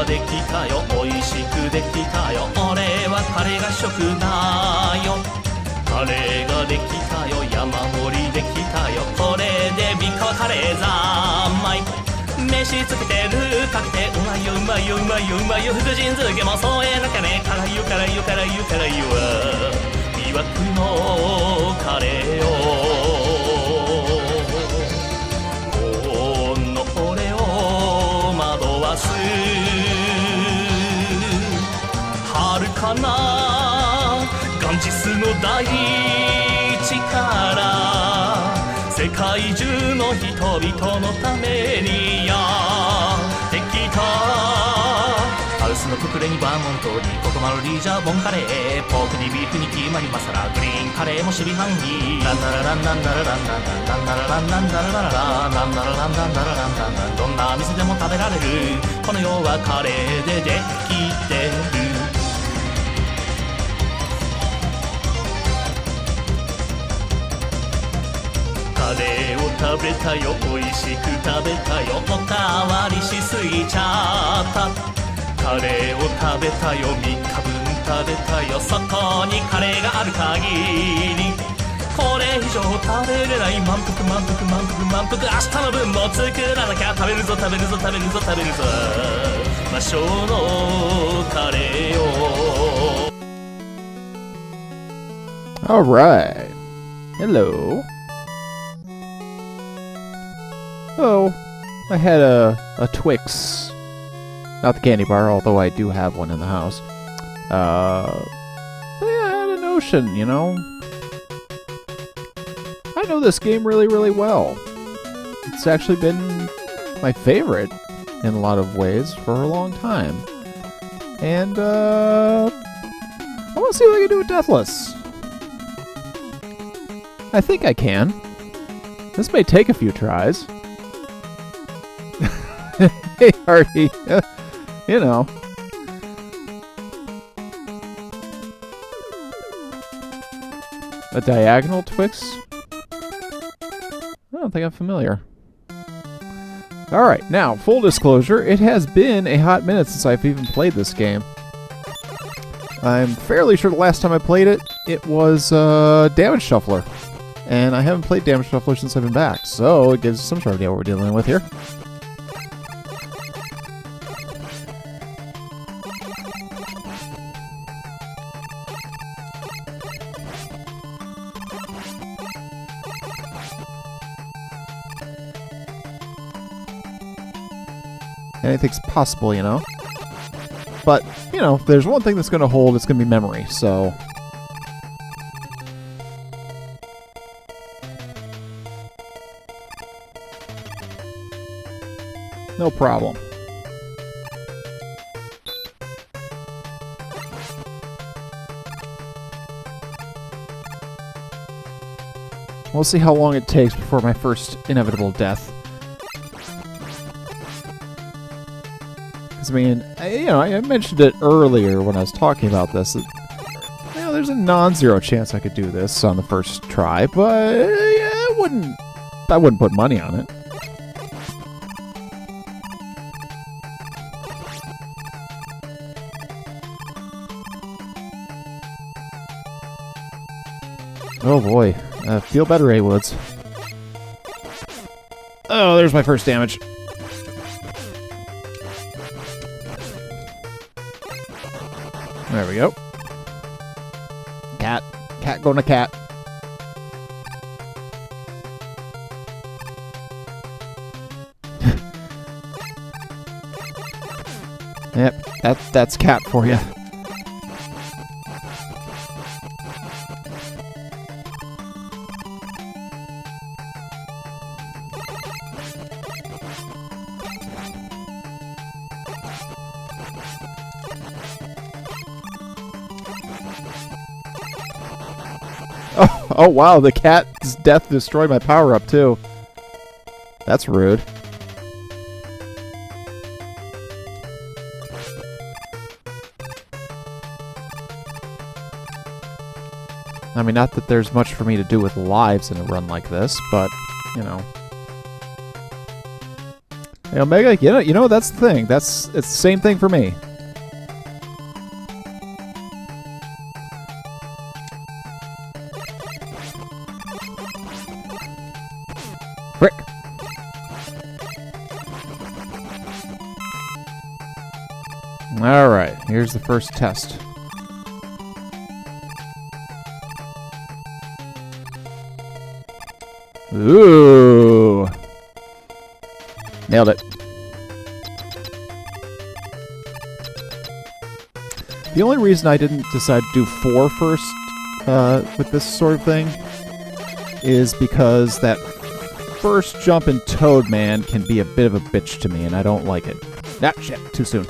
できたよ美味しくできたよ俺はカレーが食だよカレーができたよ山盛りできたよこれで3日はカレー三昧飯つけてるかけてうまいようまいようまいようまいよ福神漬けも添えなきゃね辛いよ辛いよ辛いよ辛いよ魅惑のカレーをこの俺を惑わす遥かなガンジスの大地から世界中の人々のためにやってきたハウスのククレにバーモントにココマロリージャーボンカレーポークにビーフに決まりますらグリーンカレーも守備範囲ランナラランナンナラランナンナンナラランナンナラララランナラランナンナラランナンナンどんな店でも食べられるこの世はカレーでできてるカレーを食べたよ美味しく食べたよおかわりしすぎちゃったカレーを食べたよ3日分食べたよそこにカレーがある限りこれ以上食べれない満腹満腹満腹満腹明日の分も作らなきゃ食べるぞ食べるぞ食べるぞ食べるぞ魔性のカレーを Alright. Hello. Oh, I had a Twix. Not the candy bar, although I do have one in the house. But yeah, I had a notion, you know? I know this game really, really well. It's actually been my favorite in a lot of ways for a long time. And, I want to see what I can do with Deathless. I think I can. This may take a few tries. Hey, Hardy. You know. A diagonal Twix? I don't think I'm familiar. Alright, now, full disclosure, it has been a hot minute since I've even played this game. I'm fairly sure the last time I played it, it was Damage Shuffler. And I haven't played Damage Shuffler since I've been back, so it gives us some sort of idea what we're dealing with here. Anything's possible, you know? But, you know, if there's one thing that's going to hold, it's going to be memory, so... No problem. We'll see how long it takes before my first inevitable death. Because, I mean, I mentioned it earlier when I was talking about this. That, you know, there's a non-zero chance I could do this on the first try, but yeah, I wouldn't put money on it. Oh boy. Feel better, A-Woods. Oh, there's my first damage. There we go. Cat. Cat going to cat. Yep, that's cat for you. Oh wow, the cat's death destroyed my power-up too. That's rude. I mean, not that there's much for me to do with lives in a run like this, but, you know. Hey, Omega, you know that's the thing. It's the same thing for me. Frick. All right, here's the first test. Ooh. Nailed it. The only reason I didn't decide to do 4 first with this sort of thing is because that first jump in Toadman can be a bit of a bitch to me, and I don't like it. Ah, shit, too soon.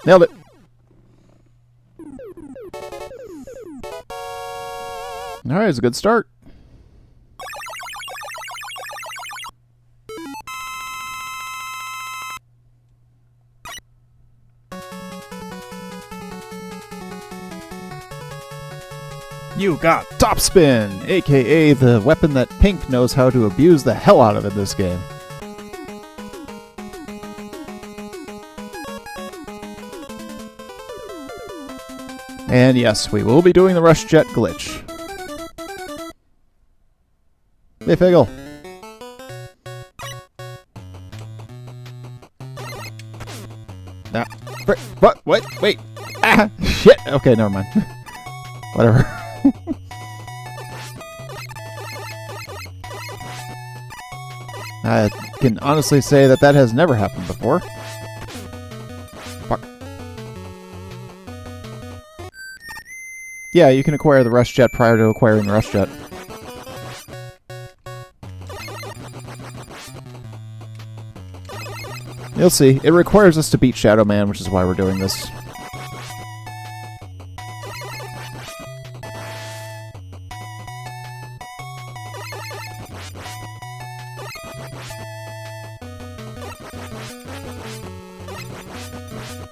Nailed it. Alright, it's a good start. You got Top Spin, aka the weapon that Pink knows how to abuse the hell out of in this game. And yes, we will be doing the Rush Jet glitch. Hey, Figgle. Ah, what? Wait. Ah, shit. Okay, never mind. Whatever. I can honestly say that has never happened before. Fuck. Yeah, you can acquire the Rush Jet prior to acquiring the Rush Jet. You'll see. It requires us to beat Shadow Man, which is why we're doing this.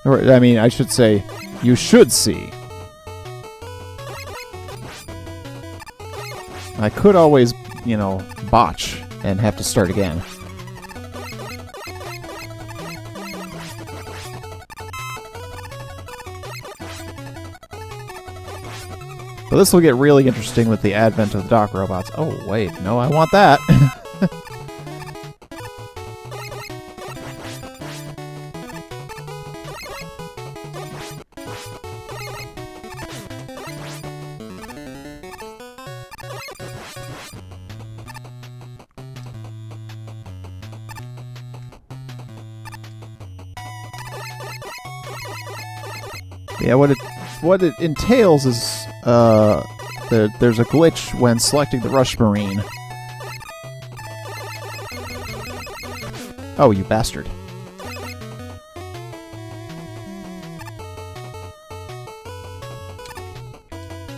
Or, I mean, I should say, you should see. I could always, you know, botch and have to start again. But this will get really interesting with the advent of the dock robots. Oh, wait. No, I want that. Yeah, what it entails is there's a glitch when selecting the Rush Marine. Oh, you bastard.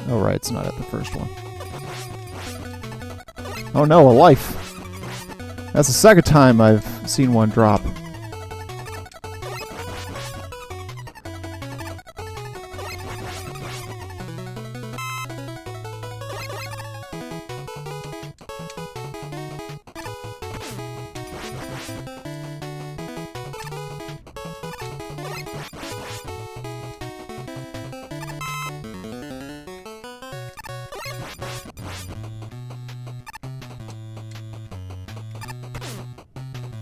Oh, right, it's not at the first one. Oh no, a life. That's the second time I've seen one drop.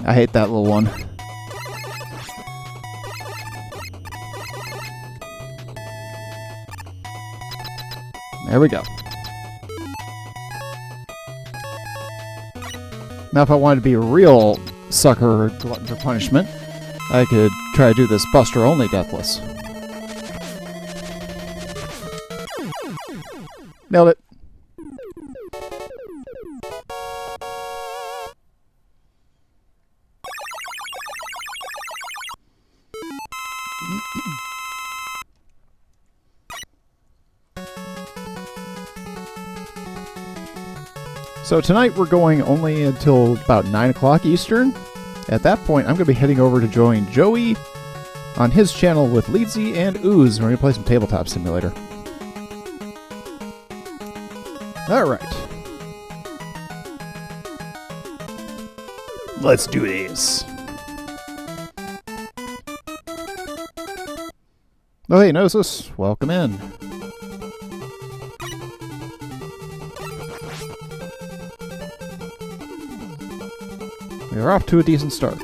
I hate that little one. There we go. Now if I wanted to be a real sucker or glutton for punishment, I could try to do this Buster only Deathless. Nailed it. So tonight we're going only until about 9 o'clock Eastern. At that point, I'm going to be heading over to join Joey, on his channel with Leedsy and Ooze. We're going to play some Tabletop Simulator. Alright. Let's do this. Oh, hey, Gnosis. Welcome in. We are off to a decent start.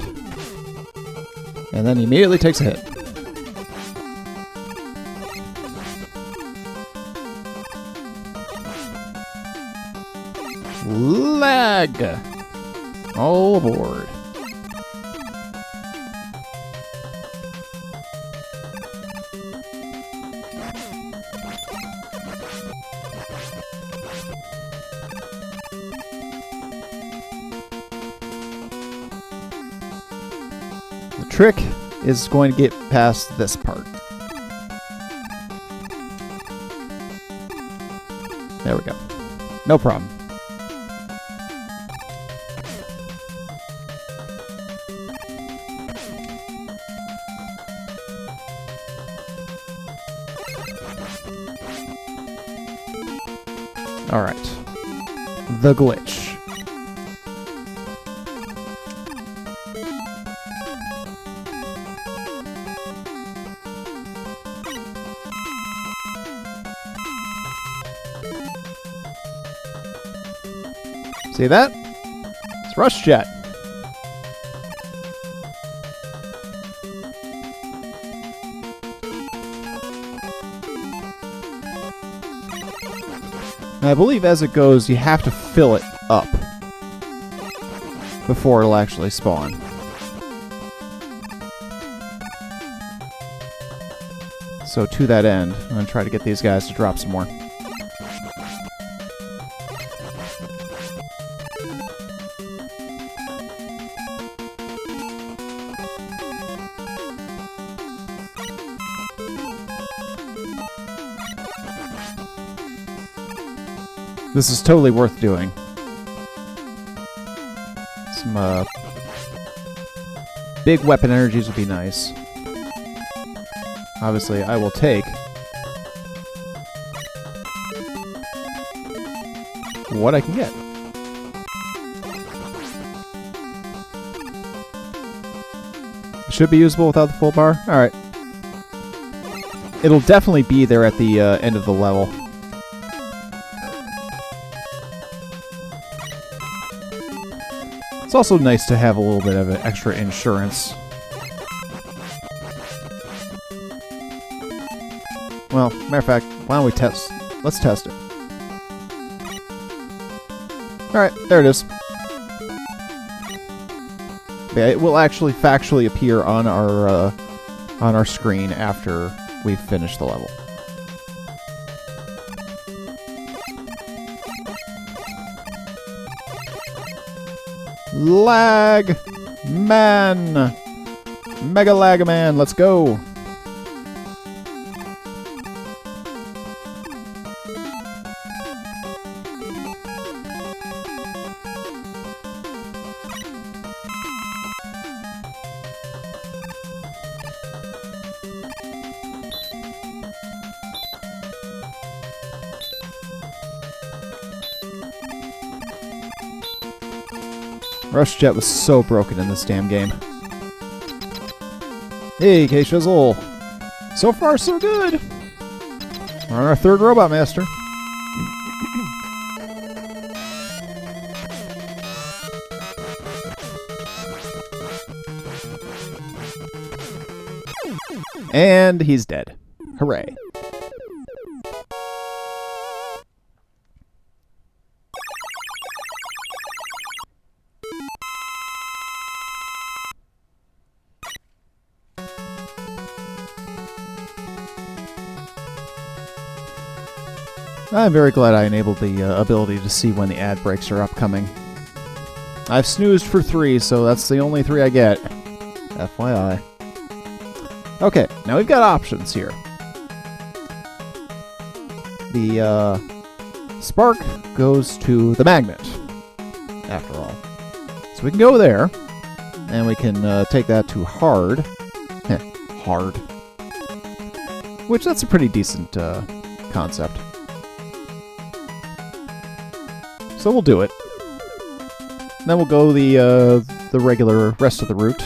And then he immediately takes a hit. Lag! All aboard. The trick is going to get past this part. There we go. No problem. All right. The glitch. See that? It's Rush Jet. I believe as it goes, you have to fill it up before it'll actually spawn. So to that end, I'm going to try to get these guys to drop some more. This is totally worth doing. Some big weapon energies would be nice. Obviously, I will take what I can get. It should be usable without the full bar. Alright. It'll definitely be there at the end of the level. It's also nice to have a little bit of an extra insurance. Well, matter of fact, why don't we test? Let's test it. Alright, there it is. Yeah, it will actually factually appear on our screen after we've finished the level. Lag Man! Mega Lag Man, let's go! Rush Jet was so broken in this damn game. Hey, K-Shizzle! So far, so good! We're on our third Robot Master. And he's dead. Hooray. I'm very glad I enabled the ability to see when the ad breaks are upcoming. I've snoozed for 3, so that's the only 3 I get. FYI. Okay, now we've got options here. The spark goes to the magnet, after all. So we can go there, and we can take that to hard. hard. Which, that's a pretty decent concept. So we'll do it. Then we'll go the regular rest of the route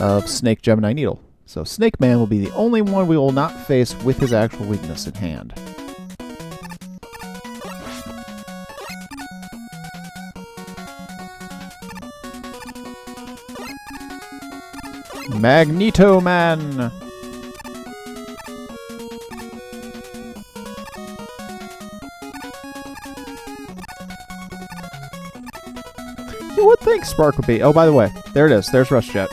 of Snake, Gemini, Needle. So Snake Man will be the only one we will not face with his actual weakness in hand. Magneto Man! You would think Spark would be. Oh, by the way, there it is. There's Rush Jet.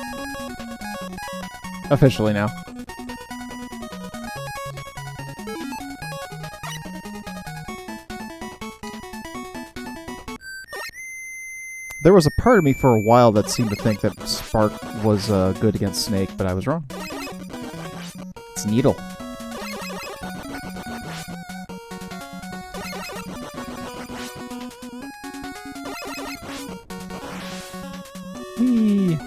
Officially now. There was a part of me for a while that seemed to think that Spark was good against Snake, but I was wrong. It's Needle. Whee!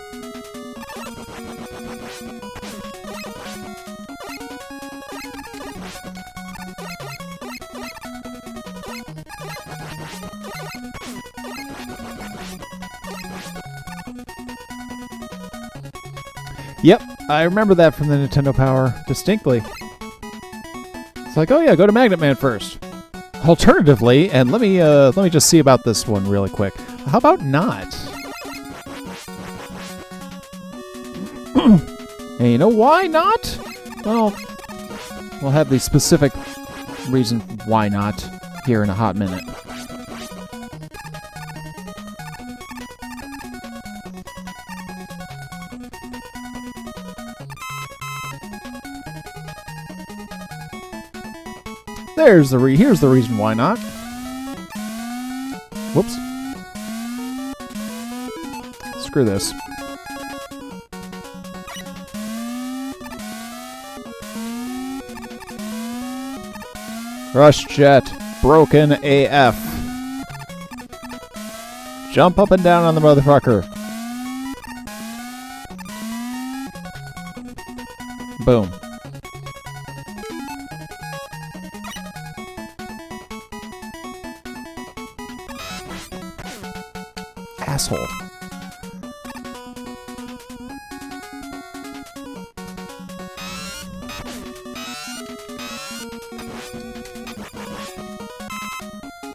Yep, I remember that from the Nintendo Power distinctly. It's like, oh yeah, go to Magnet Man first. Alternatively, and let me just see about this one really quick. How about not? And you know why not? Well, we'll have the specific reason why not here in a hot minute. Here's the reason why not. Whoops. Screw this. Rush Jet, broken AF. Jump up and down on the motherfucker. Boom. Asshole.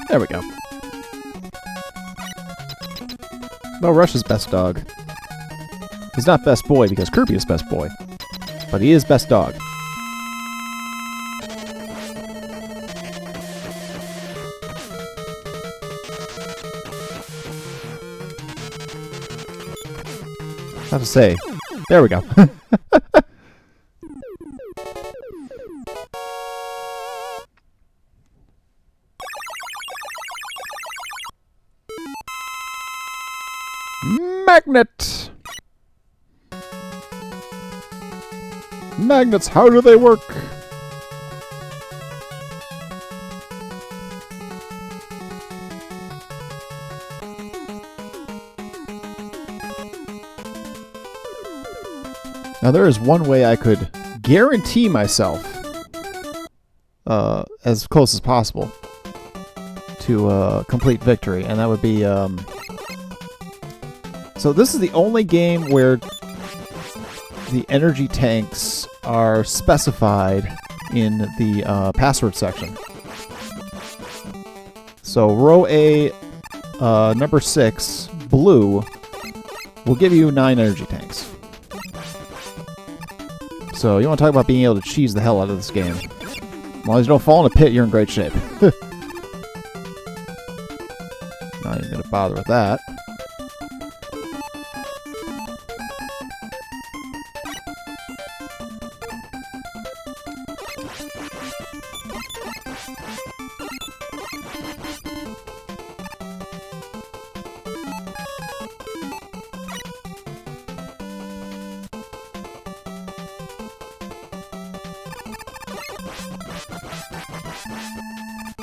There we go. No, Rush is best dog. He's not best boy because Kirby is best boy, but he is best dog. How to say? There we go. Magnet! Magnets, how do they work? Now there is one way I could guarantee myself as close as possible to complete victory, and that would be so this is the only game where the energy tanks are specified in the password section. So row A, number 6, blue, will give you 9 energy tanks. So you want to talk about being able to cheese the hell out of this game. As long as you don't fall in a pit, you're in great shape. Not even going to bother with that.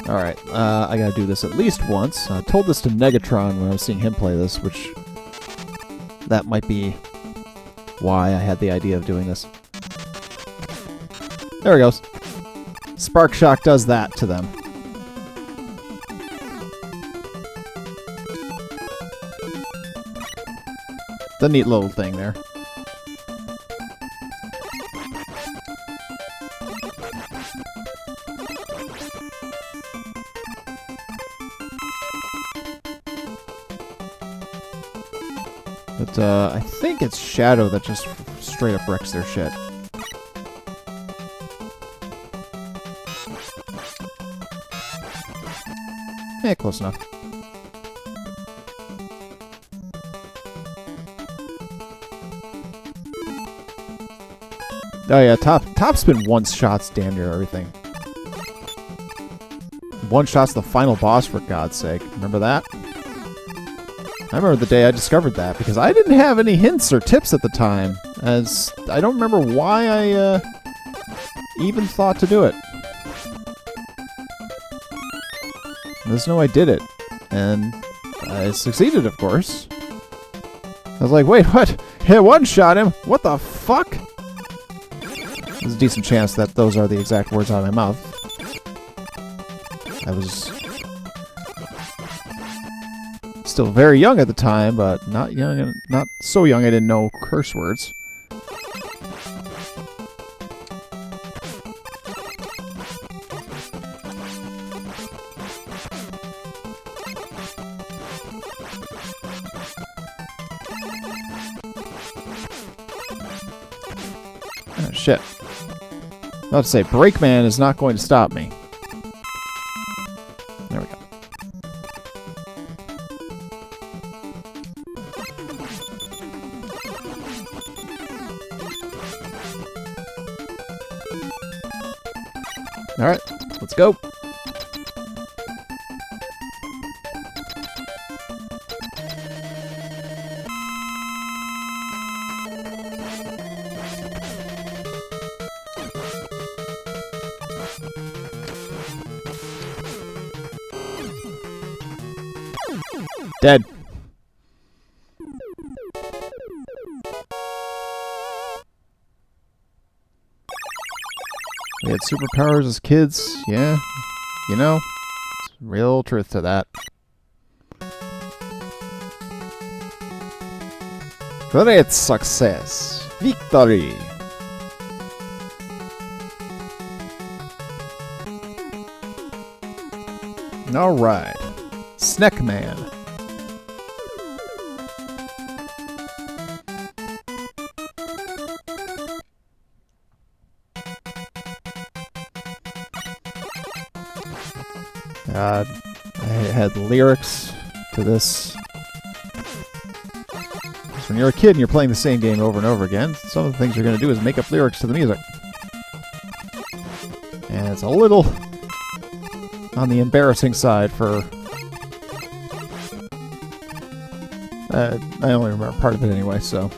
Alright, I gotta do this at least once. I told this to Negatron when I was seeing him play this, which that might be why I had the idea of doing this. There he goes. Spark Shock does that to them. The neat little thing there. But I think it's Shadow that just straight up wrecks their shit. Yeah, close enough. Oh yeah, top spin one-shots damn near everything. One-shots the final boss, for God's sake. Remember that? I remember the day I discovered that, because I didn't have any hints or tips at the time, as I don't remember why I even thought to do it. I just know I did it, and I succeeded, of course. I was like, wait, what? Hit one-shot him? What the fuck? There's a decent chance that those are the exact words out of my mouth. I was still very young at the time, but not young, not so young I didn't know curse words. Oh, shit. I was about to say, Breakman is not going to stop me. There we go. Alright, let's go. Dead. We had superpowers as kids, yeah. You know, real truth to that. Great success. Victory. Alright. Snackman. I had lyrics to this. Because when you're a kid and you're playing the same game over and over again, some of the things you're going to do is make up lyrics to the music. And it's a little on the embarrassing side for... I only remember part of it anyway, so...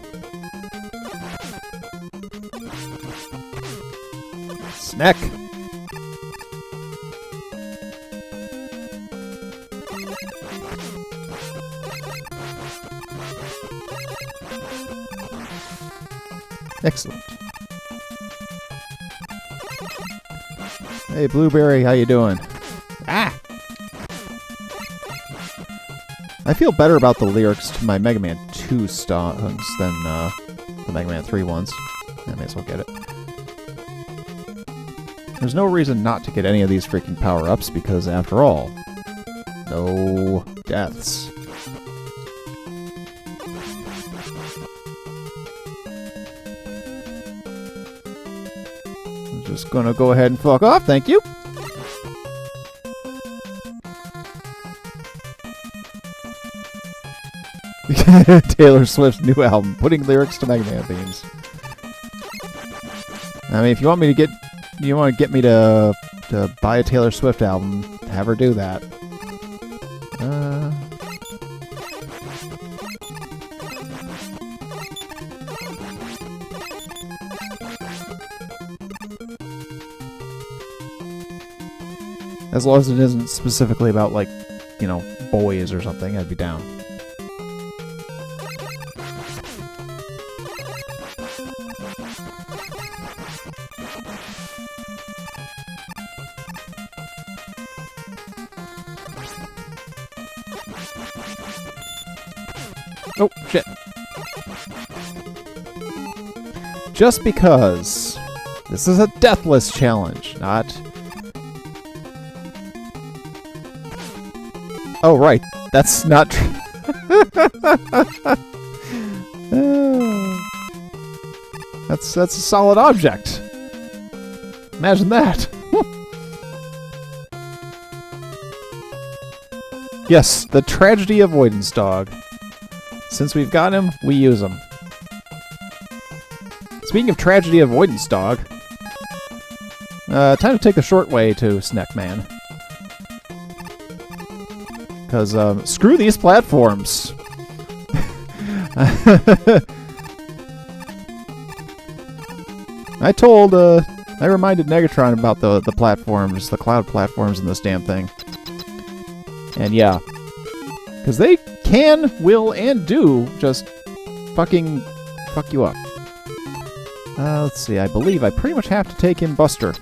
Snack! Excellent. Hey, Blueberry, how you doing? Ah! I feel better about the lyrics to my Mega Man 2 songs than the Mega Man 3 ones. I may as well get it. There's no reason not to get any of these freaking power-ups, because after all, no deaths. Just gonna go ahead and fuck off, thank you. Taylor Swift's new album, putting lyrics to Mega Man themes. I mean, if you want me to get, you want to get me to buy a Taylor Swift album, have her do that. As long as it isn't specifically about, like, you know, boys or something, I'd be down. Oh, shit. Just because this is a Deathless challenge, not... Oh, right. That's not true. That's a solid object. Imagine that. Yes, the tragedy avoidance dog. Since we've got him, we use him. Speaking of tragedy avoidance dog, time to take the short way to Snackman. Because, screw these platforms. I reminded Negatron about the platforms, the cloud platforms in this damn thing. And yeah. Because they can, will, and do just fucking fuck you up. Let's see, I believe I pretty much have to take in Buster.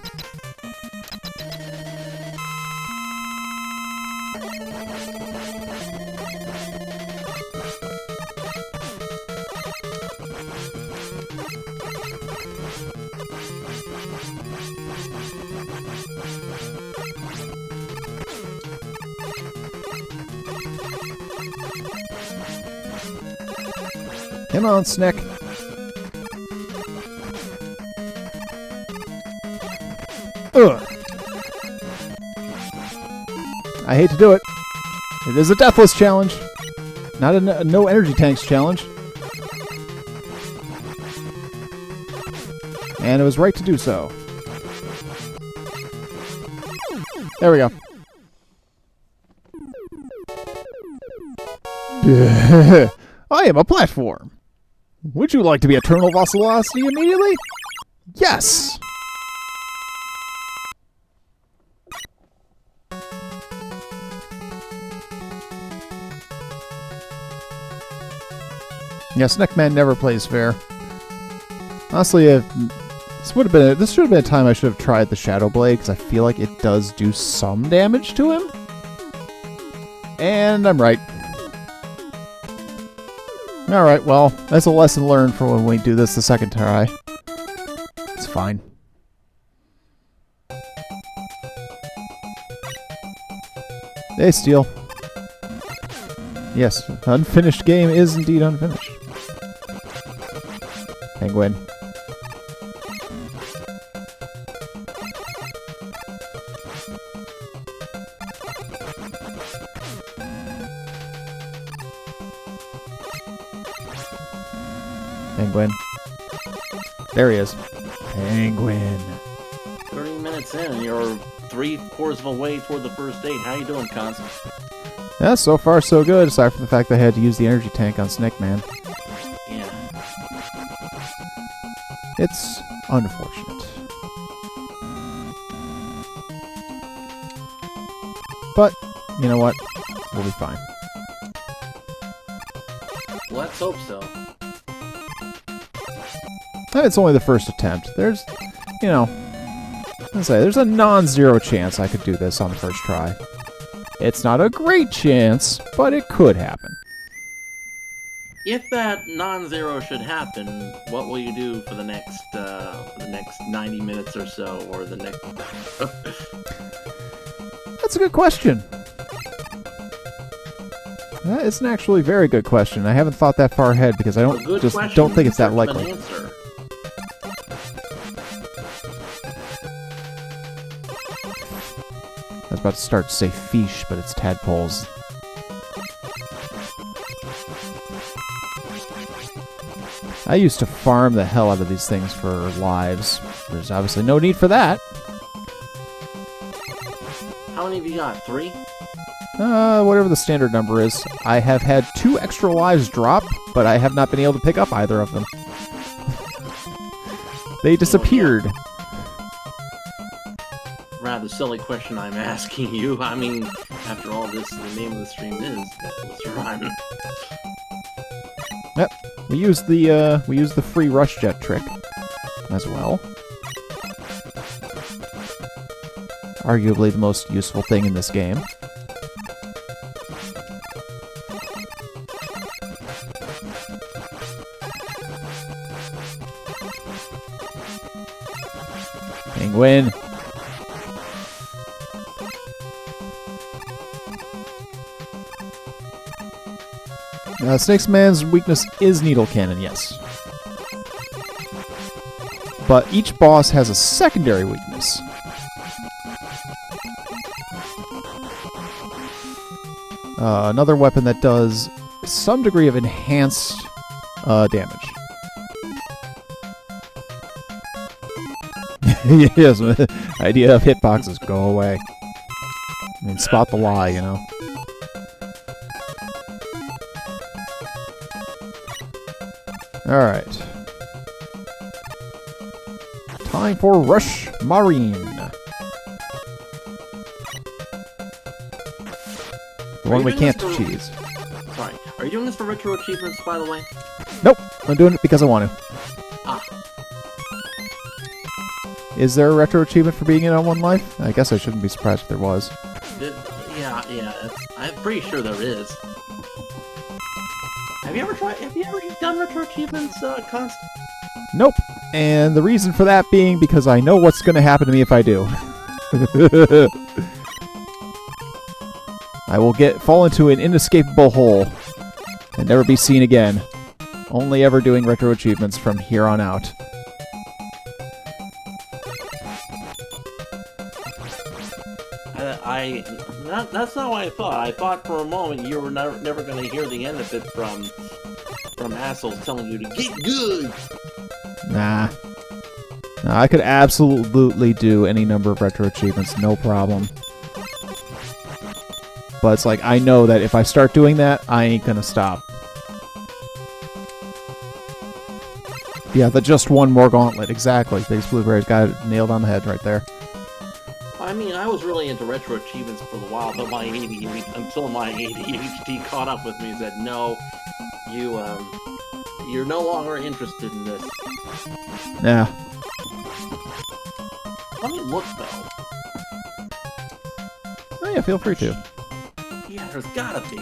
Come on, Snick. Ugh. I hate to do it. It is a Deathless challenge, not a no energy tanks challenge. And it was right to do so. There we go. I am a platform. Would you like to be Eternal Velocity immediately? Yes! Yeah, Snackman never plays fair. Honestly, this should have been a time I should have tried the Shadow Blade, because I feel like it does do some damage to him. And I'm right. Alright, well, that's a lesson learned for when we do this the second try. It's fine. Hey, Steel. Yes, unfinished game is indeed unfinished. Penguin. Penguin. There he is. Penguin. 30 minutes in and you're 3/4 of a way toward the first date. How you doing, Cons? Yeah, so far so good, aside from the fact that I had to use the energy tank on Snakeman. Yeah. It's unfortunate. But, you know what? We'll be fine. Let's hope so. It's only the first attempt. There's, you know, let's say there's a non-zero chance I could do this on the first try. It's not a great chance, but it could happen. If that non-zero should happen, what will you do for the next 90 minutes or so, or the next? That's a good question. That is an actually very good question. I haven't thought that far ahead because I don't think it's that likely. I was about to start to say fish, but it's tadpoles. I used to farm the hell out of these things for lives. There's obviously no need for that. How many have you got? 3? Whatever the standard number is. I have had 2 extra lives drop, but I have not been able to pick up either of them. They disappeared. Rather silly question I'm asking you. I mean, after all this, the name of the stream is Deathless Run. Yep. We used the free rush jet trick as well. Arguably the most useful thing in this game. Penguin. Snakes Man's weakness is Needle Cannon, yes. But each boss has a secondary weakness. Another weapon that does some degree of enhanced damage. Yes, idea of hitboxes, go away. I mean, spot the lie, you know. Alright. Time for Rush Marine. The one we can't cheese. Sorry. Are you doing this for retro achievements, by the way? Nope. I'm doing it because I want to. Ah. Is there a retro achievement for being in on One Life? I guess I shouldn't be surprised if there was. Yeah. I'm pretty sure there is. Have you ever done retro achievements, Const? Nope. And the reason for that being because I know what's going to happen to me if I do. I will fall into an inescapable hole and never be seen again. Only ever doing retro achievements from here on out. That's not what I thought. I thought for a moment you were never going to hear the end of it from assholes telling you to get good. Nah. No, I could absolutely do any number of retro achievements, no problem. But it's like, I know that if I start doing that, I ain't gonna stop. Yeah, the just one more gauntlet, exactly. Biggest Blueberry's got it nailed on the head right there. I mean, I was really into retro achievements for a while, but until my ADHD caught up with me and said, no, you're no longer interested in this. Yeah. Let me look, though. Oh yeah, feel free to. Yeah, there's gotta be.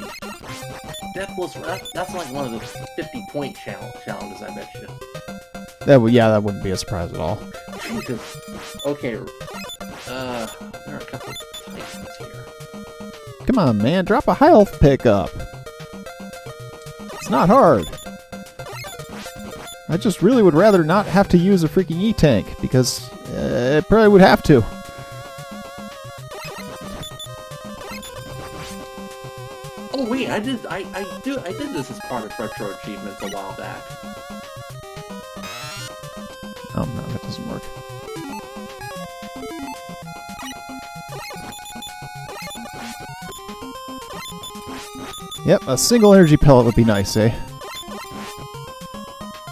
Deathless, that's like one of the 50-point challenges, I bet you. That wouldn't be a surprise at all. Jesus. Okay, there are a couple of titans here. Come on, man, drop a health pickup. It's not hard. I just really would rather not have to use a freaking E-tank, because it probably would have to. Oh wait, I did this as part of retro achievements a while back. Oh no, that doesn't work. Yep, a single energy pellet would be nice, eh?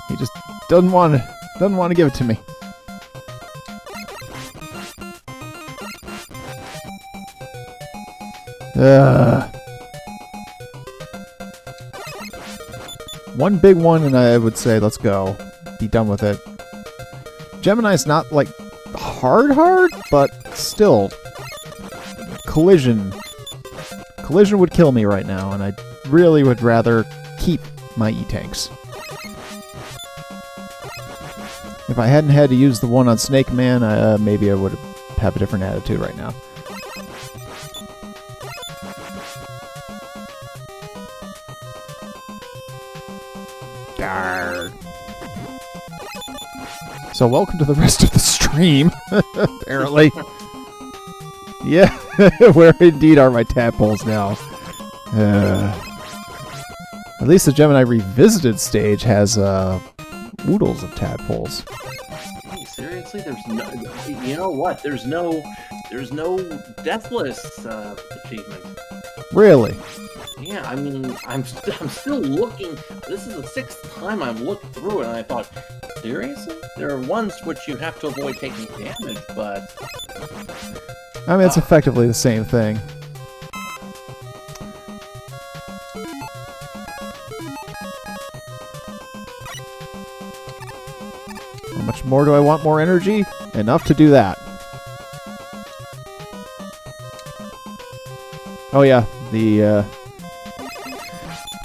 He just doesn't want to give it to me. One big one, and I would say, let's go. Be done with it. Gemini's not, like, hard, but still. Collision. Collision would kill me right now, and I really would rather keep my E-tanks. If I hadn't had to use the one on Snake Man, maybe I would have a different attitude right now. Arrgh. So welcome to the rest of the stream, apparently. Yeah, where indeed are my tadpoles now? At least the Gemini Revisited stage has oodles of tadpoles. Hey, seriously, there's no. You know what? There's no Deathless achievement. Really? Yeah, I mean, I'm still looking. This is the 6th time I've looked through it, and I thought, seriously? There are ones which you have to avoid taking damage, but I mean, it's effectively the same thing. How much more do I want more energy? Enough to do that. Oh yeah,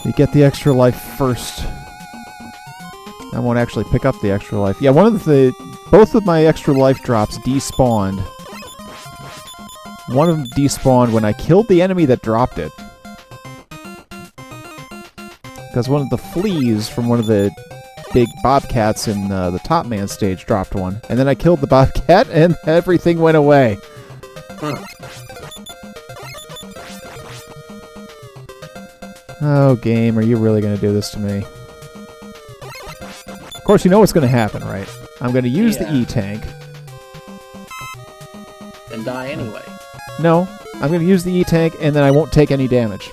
you get the extra life first. I won't actually pick up the extra life. Yeah, one of the both of my extra life drops despawned. One of them despawned when I killed the enemy that dropped it. Because one of the fleas from one of the big bobcats in the Top Man stage dropped one. And then I killed the bobcat and everything went away. Huh. Oh, game, are you really going to do this to me? Of course, you know what's going to happen, right? I'm going to use the E-Tank. And die anyway. No, I'm going to use the E-Tank, and then I won't take any damage.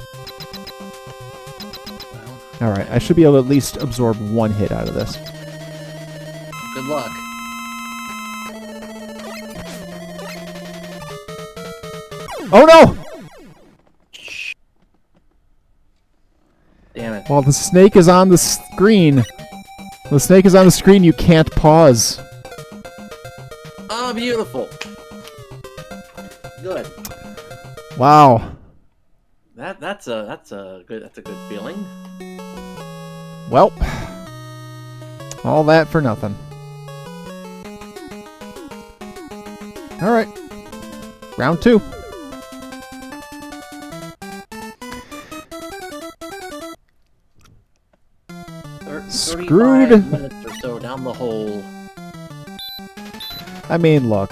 Well, Alright, I should be able to at least absorb one hit out of this. good luck. Oh no! Damn it. While the snake is on the screen, you can't pause. Oh, beautiful. Good. Wow. That's a good feeling. Well, all that for nothing. Alright. Round 2. Screwed. 35 minutes or so down the hole. I mean, look.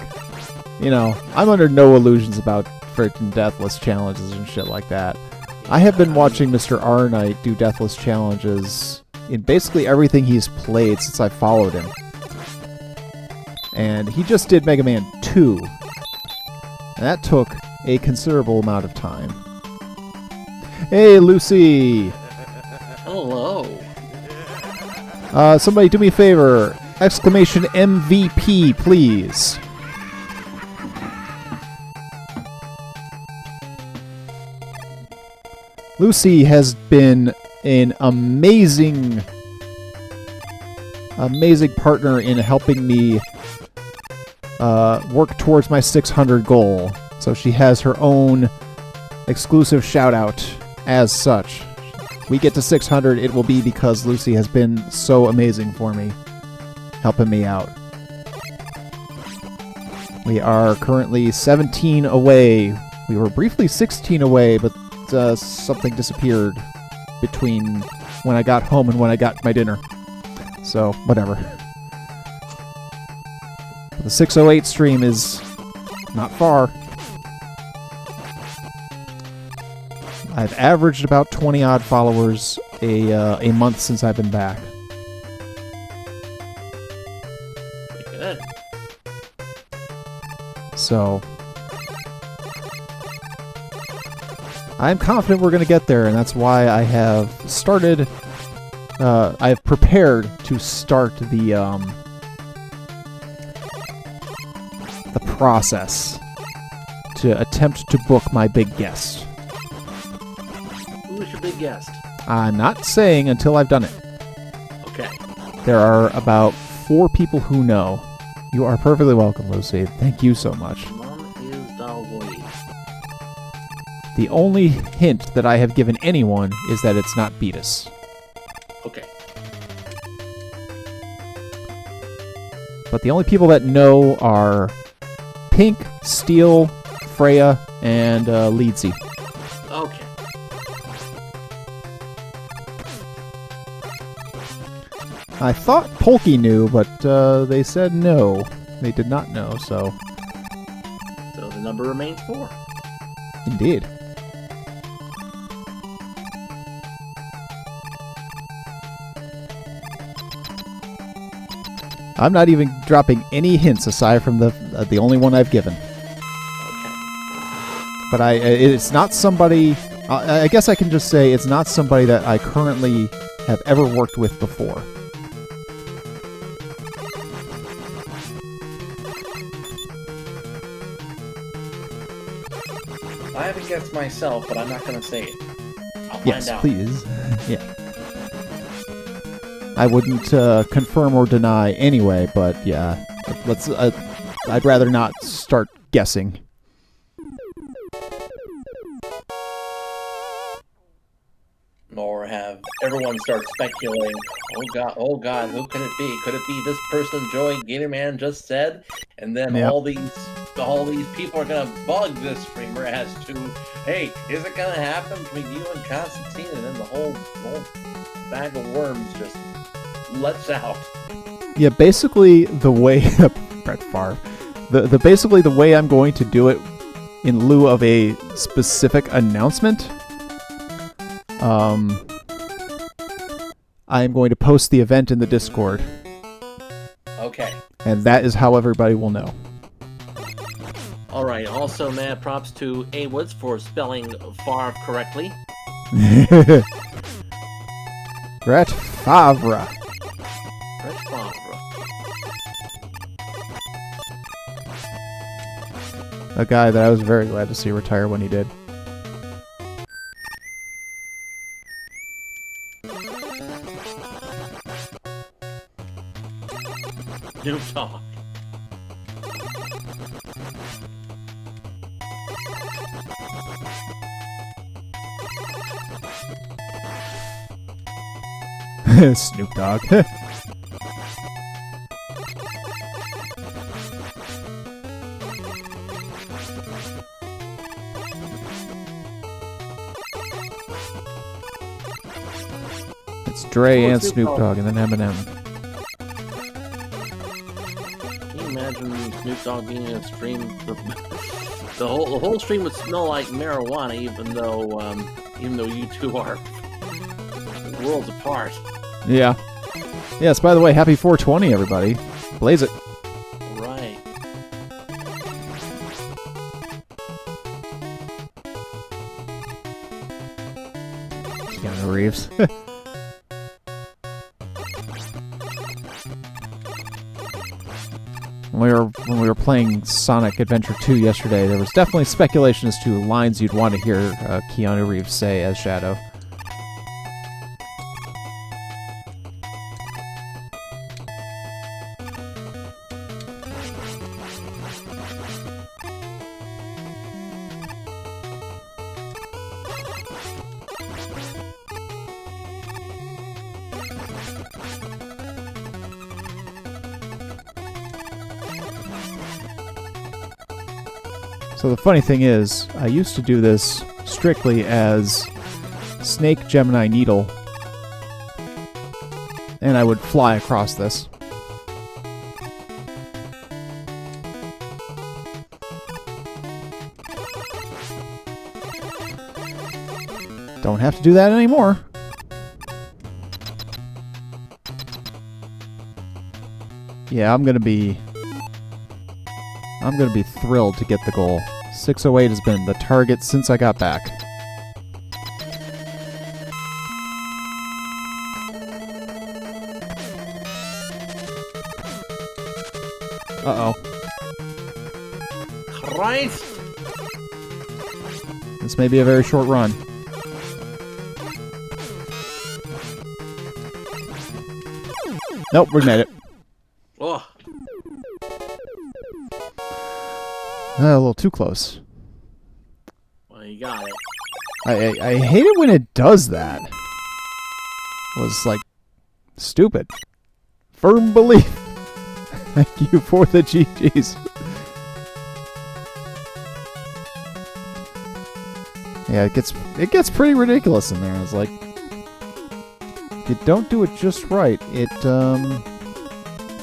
You know, I'm under no illusions about freaking Deathless challenges and shit like that. I have been watching Mr. R Knight do Deathless challenges in basically everything he's played since I followed him. And he just did Mega Man 2. And that took a considerable amount of time. Hey, Lucy! Hello. Somebody do me a favor. Exclamation MVP, please. Lucy has been an amazing partner in helping me work towards my 600 goal. So she has her own exclusive shout out as such. We get to 600, it will be because Lucy has been so amazing for me, helping me out. We are currently 17 away. We were briefly 16 away, but something disappeared between when I got home and when I got my dinner. So, whatever. The 608 stream is not far. I've averaged about 20-odd followers a month since I've been back. Pretty good. So, I'm confident we're going to get there, and that's why I have started... I've prepared to start the process to attempt to book my big guest. Who is your big guest? I'm not saying until I've done it. Okay. There are about 4 people who know. You are perfectly welcome, Lucy. Thank you so much. Mom is Dalvoid. The only hint that I have given anyone is that it's not Beatus. Okay. But the only people that know are Pink, Steel, Freya, and Leedsy. Okay. I thought Polky knew, but they said no. They did not know, so... So the number remains 4. Indeed. I'm not even dropping any hints aside from the only one I've given. Okay. But it's not somebody... I guess I can just say it's not somebody that I currently have ever worked with before. I haven't guessed myself, but I'm not going to say it. I'll Yes, find out. please. Yeah. I wouldn't confirm or deny anyway, but yeah. Let's. I'd rather not start guessing. Nor have everyone starts speculating. Oh god, who could it be? Could it be this person Joey Gatorman just said? And then Yep. all these people are gonna bug this streamer as to, hey, is it gonna happen between you and Constantine? And then the whole bag of worms just lets out. Yeah, basically the way Brett Favre. Basically the way I'm going to do it in lieu of a specific announcement. I'm going to post the event in the Discord, Okay. and that is how everybody will know. Alright, also mad props to A. Woods for spelling Favre correctly. Brett Favre. Brett Favre. A guy that I was very glad to see retire when he did. Snoop Dogg. Snoop Dogg. It's Dre and Snoop Dogg and then Eminem. Can you imagine Snoop Dogg being in a stream? The whole stream would smell like marijuana, even though you two are worlds apart. Yeah. Yes, by the way, happy 420, everybody. Blaze it. Right. Keanu Reeves. When we were playing Sonic Adventure 2 yesterday, there was definitely speculation as to lines you'd want to hear Keanu Reeves say as Shadow. So the funny thing is, I used to do this strictly as Snake Gemini Needle, and I would fly across this. Don't have to do that anymore. Yeah, I'm gonna be thrilled to get the goal. 608 has been the target since I got back. Uh-oh. Christ! This may be a very short run. Nope, we made it. Oh, A little too close. well, you got it. I hate it when it does that. It was like stupid. Firm belief. Thank you for the GGs. Yeah, it gets pretty ridiculous in there. It's like if you don't do it just right, it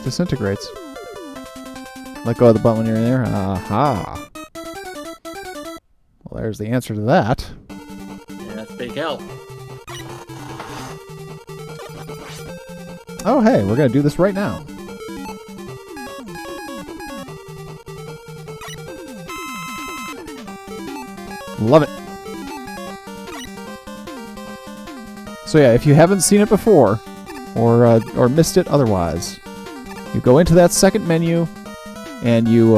disintegrates. Let go of the button when you're in there. Aha. Well, there's the answer to that. Yeah, that's big help. Oh, hey, we're going to do this right now. Love it. So yeah, if you haven't seen it before, or missed it otherwise, you go into that second menu, and you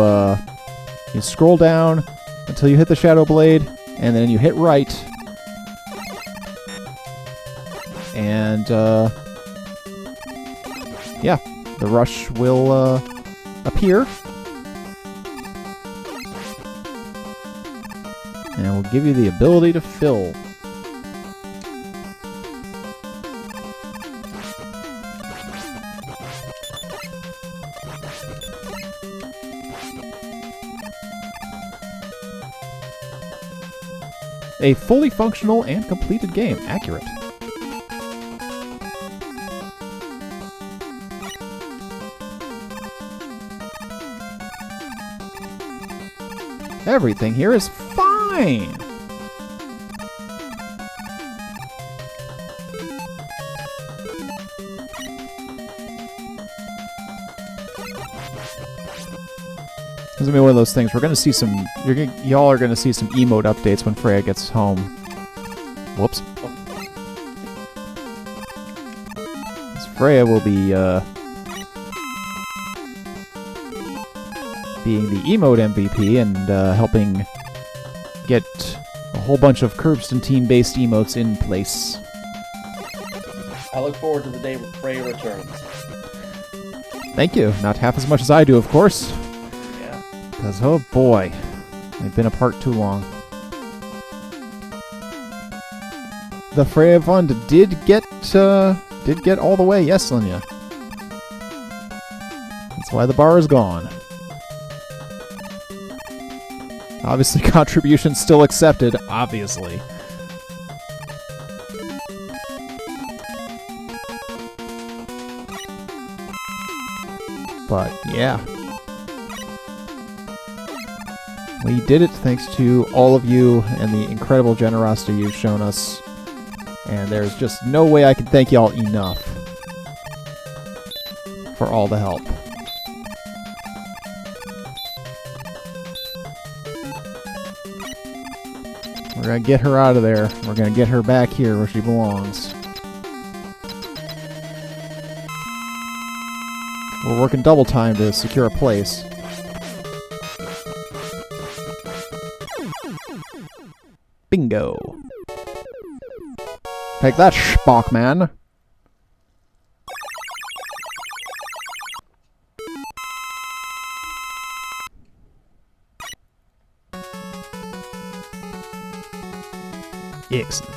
scroll down until you hit the Shadow Blade, and then you hit right, and yeah, the rush will appear, and will give you the ability to fill. A fully functional and completed game. Accurate. Everything here is fine. This is gonna be one of those things. We're gonna see some. Y'all are gonna see some emote updates when Freya gets home. Whoops. Freya will be being the emote MVP and helping get a whole bunch of Curbstone-based emotes in place. I look forward to the day when Freya returns. Thank you. Not half as much as I do, of course. Yeah. Because, oh boy, they've been apart too long. The Freya Fund did get all the way, yes, Linya. That's why the bar is gone. Obviously, contributions still accepted, obviously. But, yeah. We did it thanks to all of you and the incredible generosity you've shown us. And there's just no way I can thank y'all enough for all the help. We're gonna get her out of there. We're gonna get her back here where she belongs. We're working double time to secure a place. Bingo. Take that, Spock man. Excellent.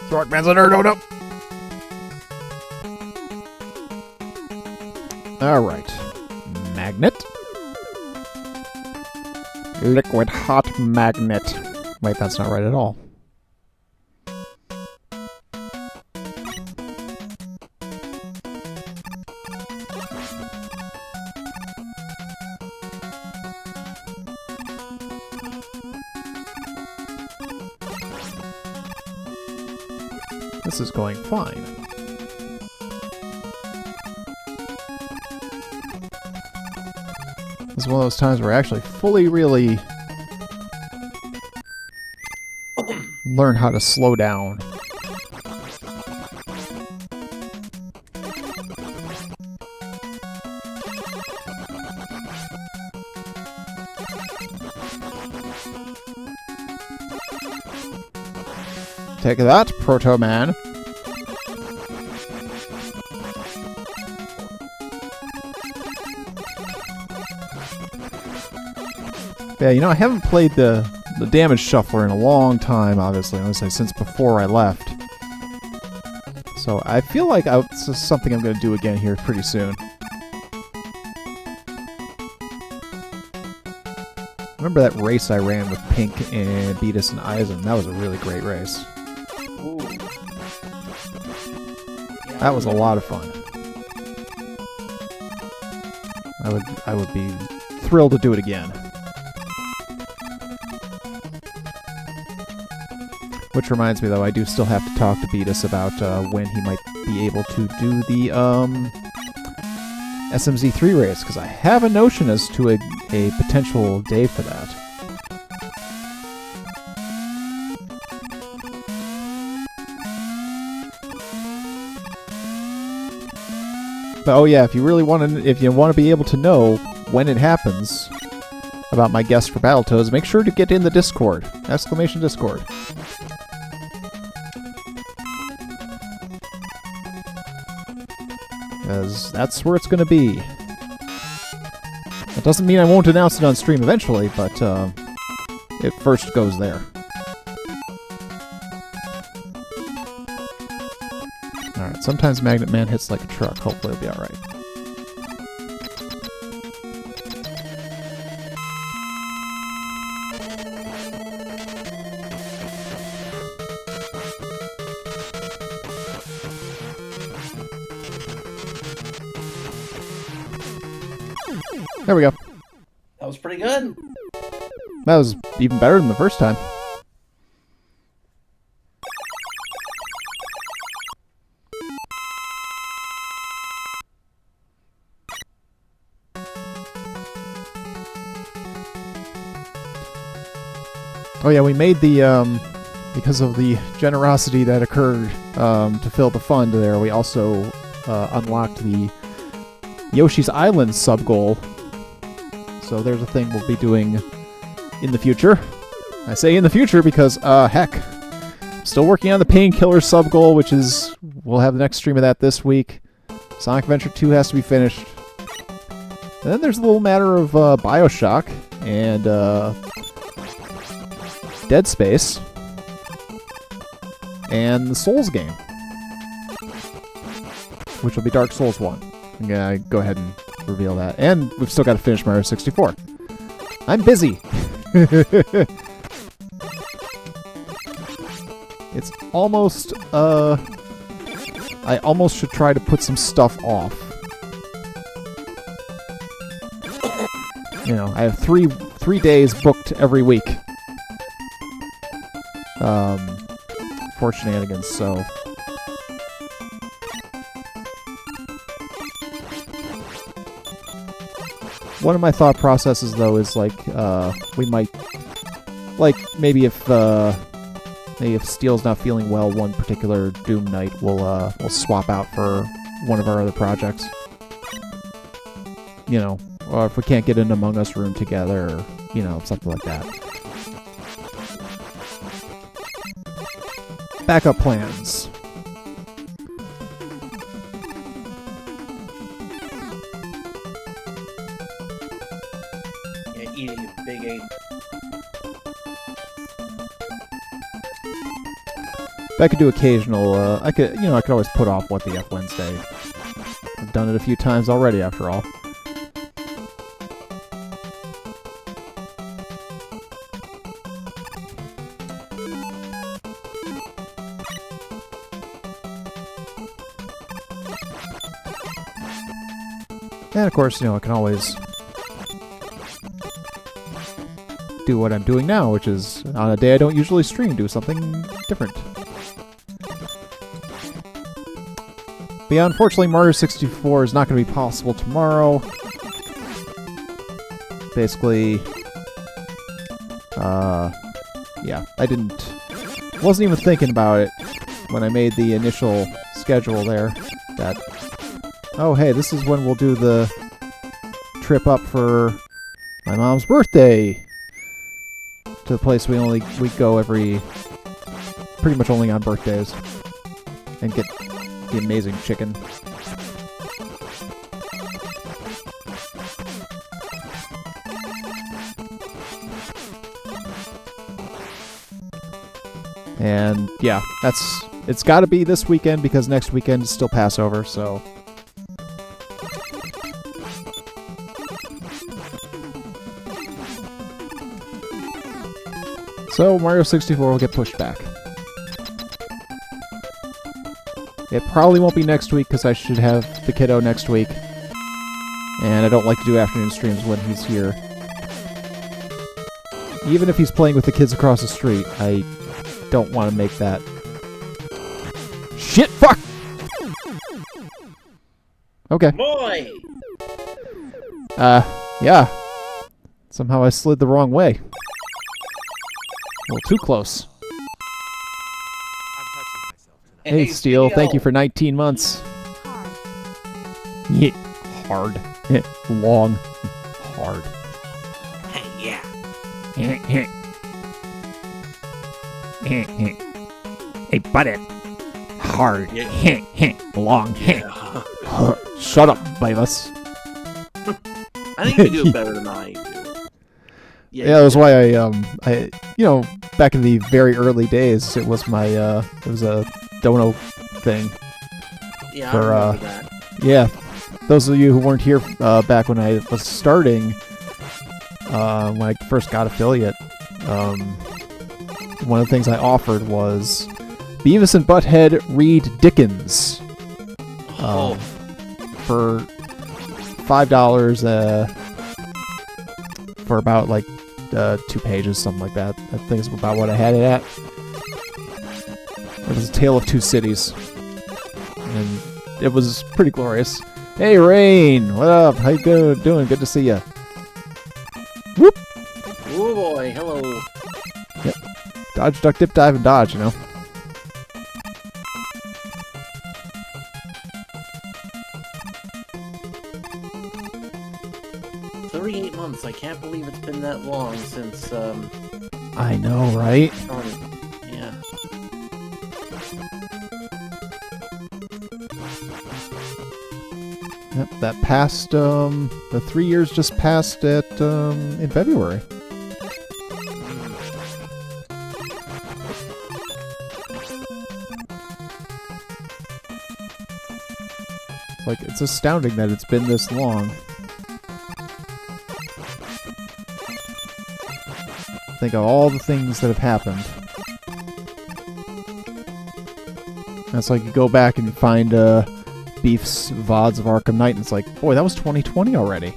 Spockman's a nerd, oh no! Alright. Magnet. Liquid hot magnet. Wait, that's not right at all. This is going fine. This is one of those times where I actually fully really learn how to slow down. Take that, Proto Man. Yeah, you know, I haven't played the damage shuffler in a long time, obviously. I would say since before I left. So I feel like this is something I'm going to do again here pretty soon. Remember that race I ran with Pink and Beatus and Eisen? That was a really great race. Ooh. Yeah, That was a lot of fun. I would be thrilled to do it again. Which reminds me, though, I do still have to talk to Beatus about when he might be able to do the SMZ3 race, because I have a notion as to a potential day for that. But, oh yeah, if you want to be able to know when it happens about my guest for Battletoads, make sure to get in the Discord! Exclamation Discord. Because that's where it's going to be. That doesn't mean I won't announce it on stream eventually, but it first goes there. Alright, sometimes Magnet Man hits like a truck. Hopefully it'll be alright. There we go. That was pretty good. That was even better than the first time. Oh yeah, we made the, because of the generosity that occurred to fill the fund there, we also unlocked the Yoshi's Island sub-goal. So there's a thing we'll be doing in the future. I say in the future because, heck, I'm still working on the Painkiller sub-goal, which is, we'll have the next stream of that this week. Sonic Adventure 2 has to be finished. And then there's a little matter of Bioshock and Dead Space and the Souls game, which will be Dark Souls 1. I'm gonna go ahead and reveal that. And we've still got to finish Mario 64. I'm busy! It's almost, I almost should try to put some stuff off. You know, I have three days booked every week. For shenanigans, so... One of my thought processes, though, is, like, we might... Like, maybe if Steel's not feeling well one particular Doom night, we'll swap out for one of our other projects. You know, or if we can't get an Among Us room together, or, you know, something like that. Backup plans. Yeah, eating a big eight. I could do occasional, I could always put off What the F Wednesday. I've done it a few times already, after all. And of course, you know, I can always do what I'm doing now, which is, on a day I don't usually stream, do something different. But yeah, unfortunately, Mario 64 is not going to be possible tomorrow. Basically, yeah, wasn't even thinking about it when I made the initial schedule there, that, oh hey, this is when we'll do the trip up for my mom's birthday to the place we go pretty much only on birthdays, and get the amazing chicken. And yeah, it's got to be this weekend because next weekend is still Passover, so. So Mario 64 will get pushed back. It probably won't be next week because I should have the kiddo next week. And I don't like to do afternoon streams when he's here. Even if he's playing with the kids across the street, I don't want to make that... Shit! Fuck! Okay. Boy! Yeah. Somehow I slid the wrong way. A little too close. Hey, Steel, thank you for 19 months. Yeah. Hard. Long. Hard. Hey, yeah. Hey, buddy. Hard. Yeah. Long. Yeah. Shut up, Bayless. I think you do better than I do. Yeah, that was why I, you know, back in the very early days, it was my, it was a dono thing. Yeah, for, I remember that. Yeah, those of you who weren't here back when I was starting, when I first got affiliate, one of the things I offered was Beavis and Butthead read Dickens. Oh. For $5, for about like 2 pages, something like that. I think it's about what I had it at. It was a Tale of Two Cities, and it was pretty glorious. Hey, Rain, what up? How you doing? Good to see you. Whoop! Oh boy, hello. Yep. Dodge, duck, dip, dive, and dodge. You know. 38 months. I can't believe it's been that long since. I know, right? Yeah. Yep, that passed, the 3 years just passed in February. It's astounding that it's been this long. Think of all the things that have happened. That's like you go back and find, Beef's VODs of Arkham Knight, and it's like, boy, that was 2020 already.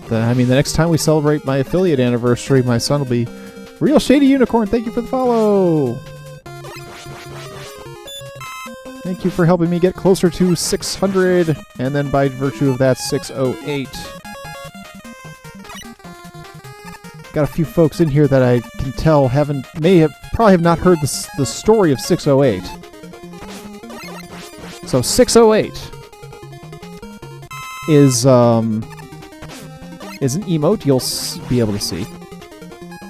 The next time we celebrate my affiliate anniversary, my son will be Real Shady Unicorn. Thank you for the follow. Thank you for helping me get closer to 600, and then by virtue of that, 608. Got a few folks in here that I can tell probably have not heard the story of 608. So 608 is an emote you'll be able to see.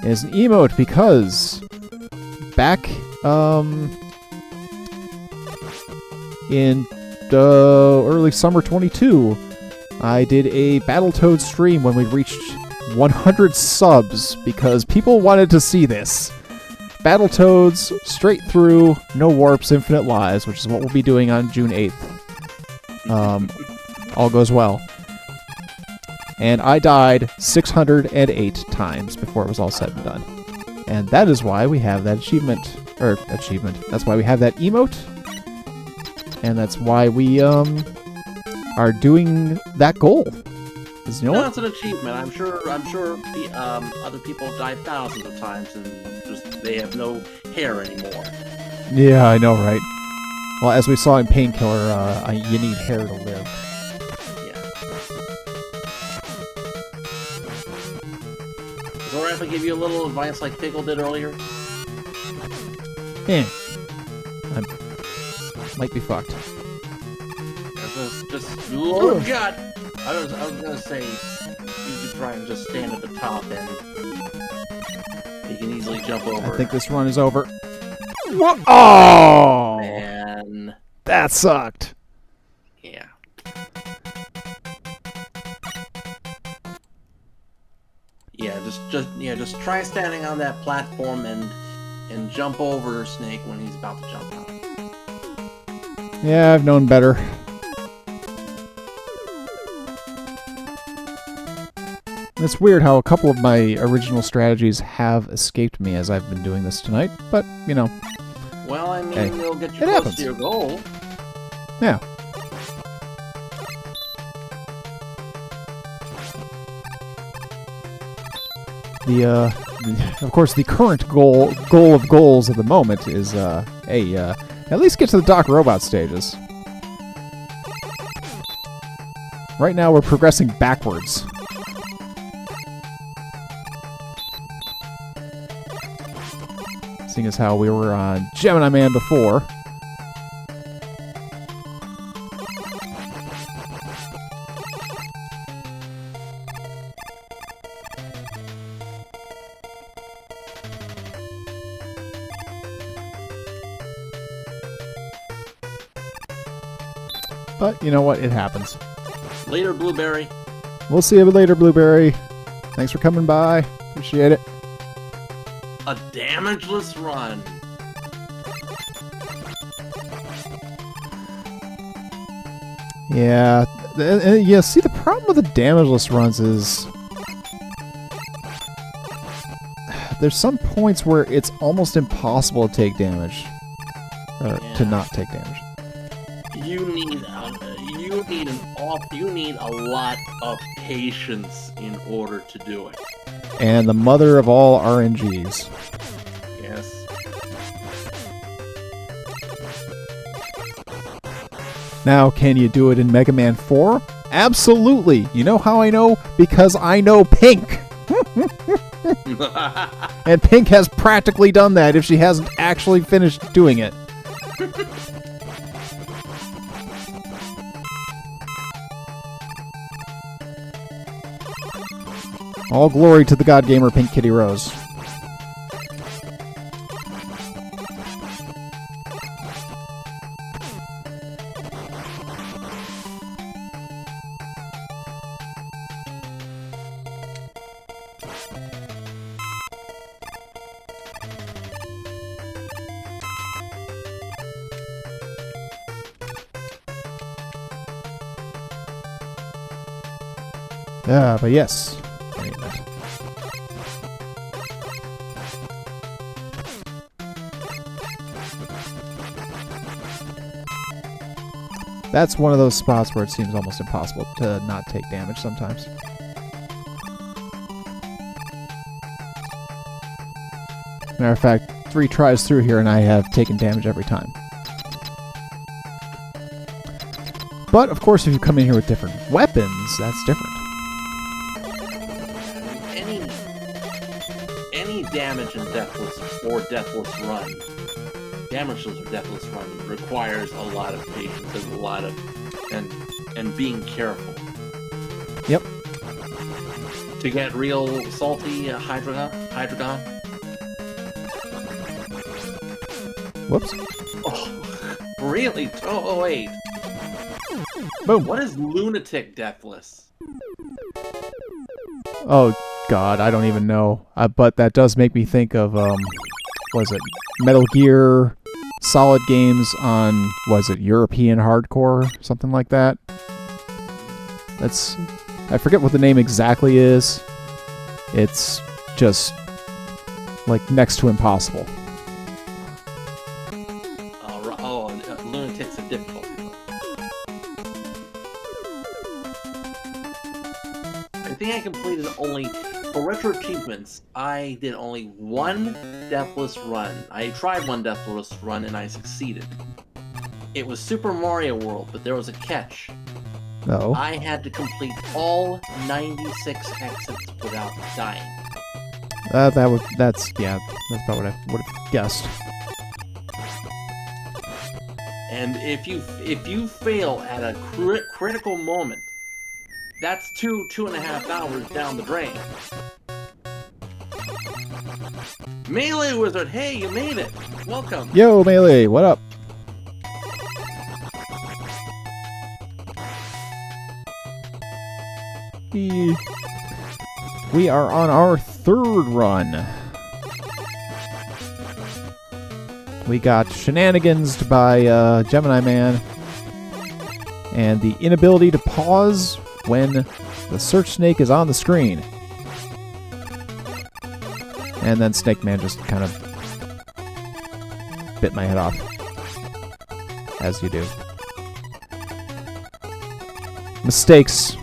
It is an emote because back in early summer 22, I did a Battletoads stream when we reached 100 subs because people wanted to see this. Battletoads, straight through, no warps, infinite lives, which is what we'll be doing on June 8th. All goes well. And I died 608 times before it was all said and done. And that is why we have that achievement. That's why we have that emote. And that's why we are doing that goal. You know That's an achievement. I'm sure the other people have died thousands of times and just they have no hair anymore. Yeah, I know, right? Well, as we saw in Painkiller, you need hair to live. Yeah. Is it alright if I give you a little advice like Pickle did earlier? I might be fucked. Just oh god! I was gonna say you could try and just stand at the top and you can easily jump over. I think this run is over. What? Oh man, that sucked. Yeah. Yeah, just try standing on that platform and jump over Snake when he's about to jump out. Yeah, I've known better. It's weird how a couple of my original strategies have escaped me as I've been doing this tonight, but, you know. Well, I mean, hey, it'll get you it close happens. to your goal. Yeah. Of course, the current goal of goals at the moment is, at least get to the Doc Robot stages. Right now, we're progressing backwards. Seeing as how we were on Gemini Man before. But you know what? It happens. Later, Blueberry. We'll see you later, Blueberry. Thanks for coming by. Appreciate it. A damageless run. Yeah. Yeah, see, the problem with the damageless runs is there's some points where it's almost impossible to take damage. Or to not take damage. You need a lot of patience in order to do it. And the mother of all RNGs. Yes. Now, can you do it in Mega Man 4? Absolutely. You know how I know? Because I know Pink. And Pink has practically done that if she hasn't actually finished doing it. All glory to the God Gamer Pink Kitty Rose. But yes. That's one of those spots where it seems almost impossible to not take damage sometimes. Matter of fact, 3 tries through here and I have taken damage every time. But, of course, if you come in here with different weapons, that's different. Any damage in Deathless or Deathless Run, damageless or Deathless Run requires a lot of patience and a lot of and being careful. Yep. To get real salty Hydreigon. Whoops. Oh, really? Oh, wait. Boom. What is Lunatic Deathless? Oh, God, I don't even know. But that does make me think of, was it Metal Gear Solid games on, was it European Hardcore? Something like that. I forget what the name exactly is. It's just, like, next to impossible. Lunatic's a difficulty. I think I completed only, for retro achievements, I did only one Deathless run. I tried one Deathless run and I succeeded. It was Super Mario World, but there was a catch. Oh. I had to complete all 96 exits without dying. That's about what I would have guessed. And if you fail at a critical moment, that's 2.5 hours down the drain. Melee Wizard, hey, you made it! Welcome! Yo, Melee, what up? We are on our 3rd run. We got shenanigans by Gemini Man, and the inability to pause when the search snake is on the screen. And then Snake Man just kind of bit my head off. As you do. Mistakes.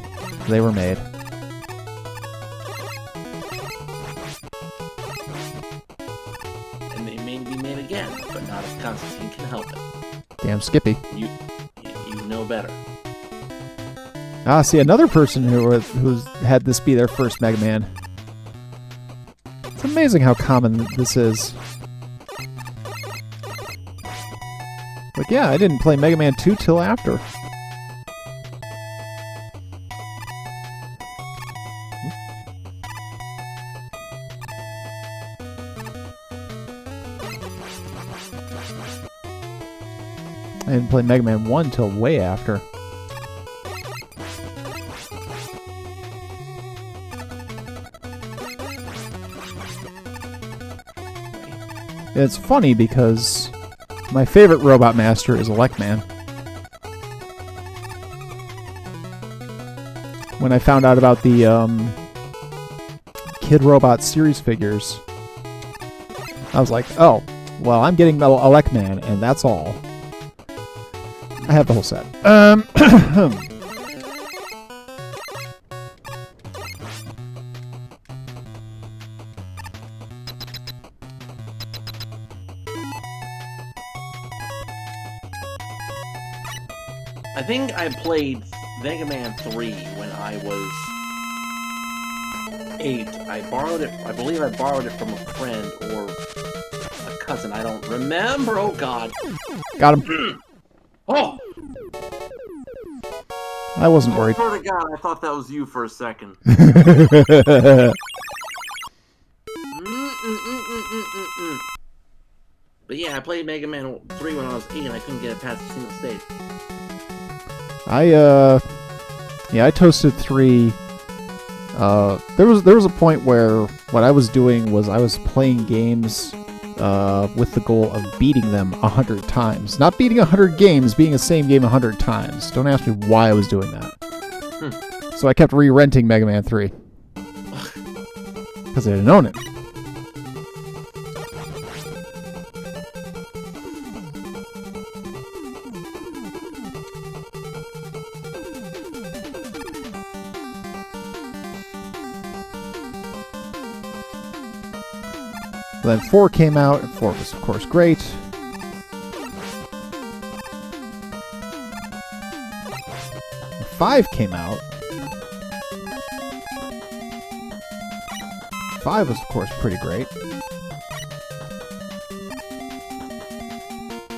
They were made. And they may be made again, but not if Constantine can help it. Damn Skippy. You know better. Ah, see, another person who's had this be their first Mega Man. It's amazing how common this is. Like, yeah, I didn't play Mega Man 2 till after. I didn't play Mega Man 1 till way after. It's funny because my favorite Robot Master is Electman. When I found out about the Kid Robot series figures, I was like, oh, well, I'm getting Electman, and that's all. I have the whole set. I think I played Mega Man 3 when I was 8. I borrowed it. I believe I borrowed it from a friend or a cousin. I don't remember. Oh God. Got him. Oh. I wasn't worried. Swear to God, I thought that was you for a second. But yeah, I played Mega Man 3 when I was 8 and I couldn't get it past a single stage. I toasted 3. There was a point where what I was doing was I was playing games with the goal of beating them 100 times. Not beating 100 games, beating the same game 100 times. Don't ask me why I was doing that. So I kept re-renting Mega Man 3. Because I didn't own it. Then 4 came out, and 4 was, of course, great. 5 came out. 5 was, of course, pretty great.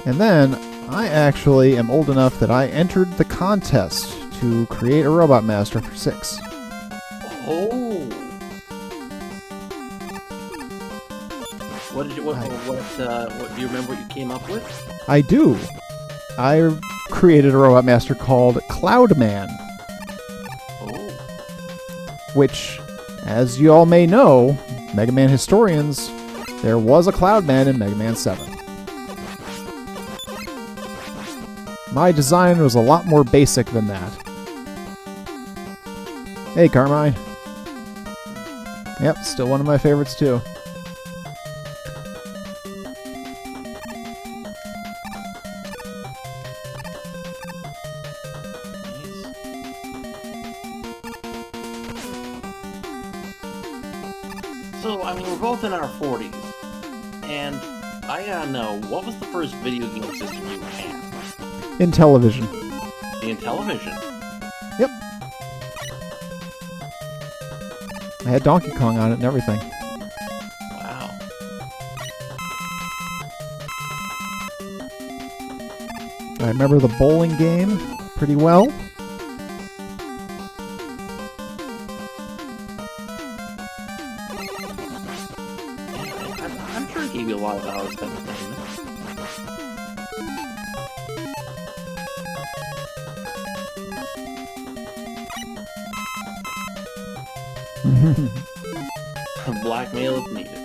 And then, I actually am old enough that I entered the contest to create a Robot Master for 6. Oh! What do you remember what you came up with? I do. I created a Robot Master called Cloudman. Oh. Which, as you all may know, Mega Man historians, there was a Cloudman in Mega Man 7. My design was a lot more basic than that. Hey, Carmine. Yep, still one of my favorites, too. So, I mean, we're both in our 40s, and I gotta know, what was the first video game system you had? In television. In television? Yep. I had Donkey Kong on it and everything. Wow. I remember the bowling game pretty well. I'm sure it gave you a lot of hours of entertainment. Blackmail if needed.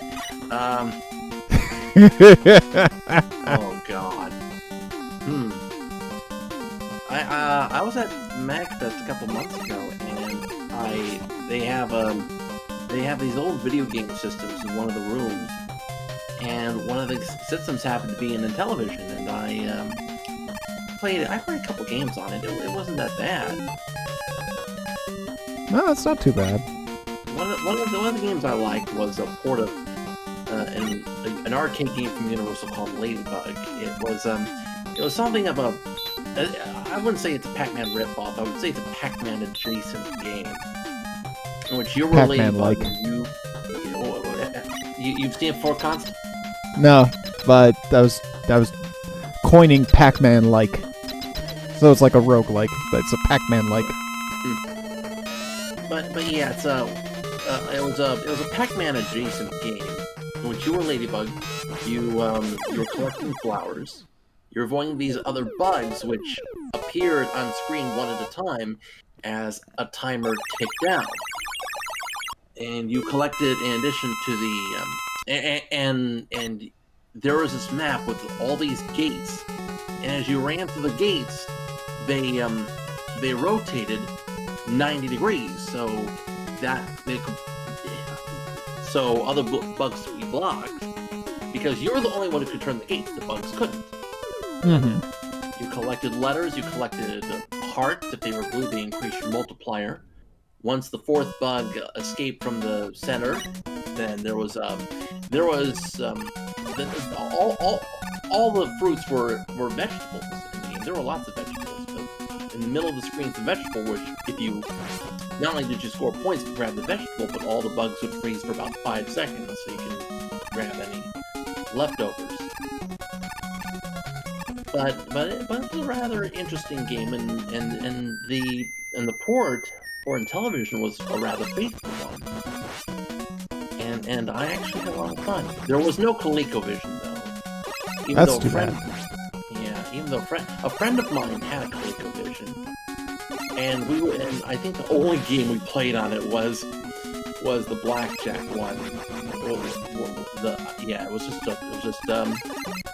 Oh God. I was at MacFest a couple months ago, and they have these old video game systems in one of the rooms, and one of the systems happened to be in the television, and I played a couple games on it. It wasn't that bad. No, it's not too bad. One of the games I liked was a port of an arcade game from Universal called Ladybug. It was something of a, I wouldn't say it's a Pac-Man ripoff. I would say it's a Pac-Man adjacent game, in which you were Pac-Man-like. Ladybug. You've seen it before, Const? No, but that was coining Pac-Man-like. So it's like a roguelike, but it's a Pac-Man-like. But yeah, it was a Pac-Man adjacent game in which you were Ladybug. You were collecting flowers. You're avoiding these other bugs which appeared on screen one at a time as a timer ticked down. And you collected in addition to the and there was this map with all these gates. And as you ran through the gates, they rotated 90 degrees, so that so other bugs could be blocked, because you were the only one who could turn the gates. The bugs couldn't. Mm-hmm. You collected letters, you collected hearts. If they were blue, they increased your multiplier. Once the fourth bug escaped from the center, then there was all the fruits were vegetables. I mean, there were lots of vegetables, but in the middle of the screen's a vegetable, which if you not only did you score points if you grabbed the vegetable, but all the bugs would freeze for about 5 seconds, so you can grab any leftovers. But it was a rather interesting game, and the port on television was a rather faithful one. And I actually had a lot of fun. There was no ColecoVision though. That's too bad. Yeah, even though a friend of mine had a ColecoVision, and I think the only game we played on it was the blackjack one. It was just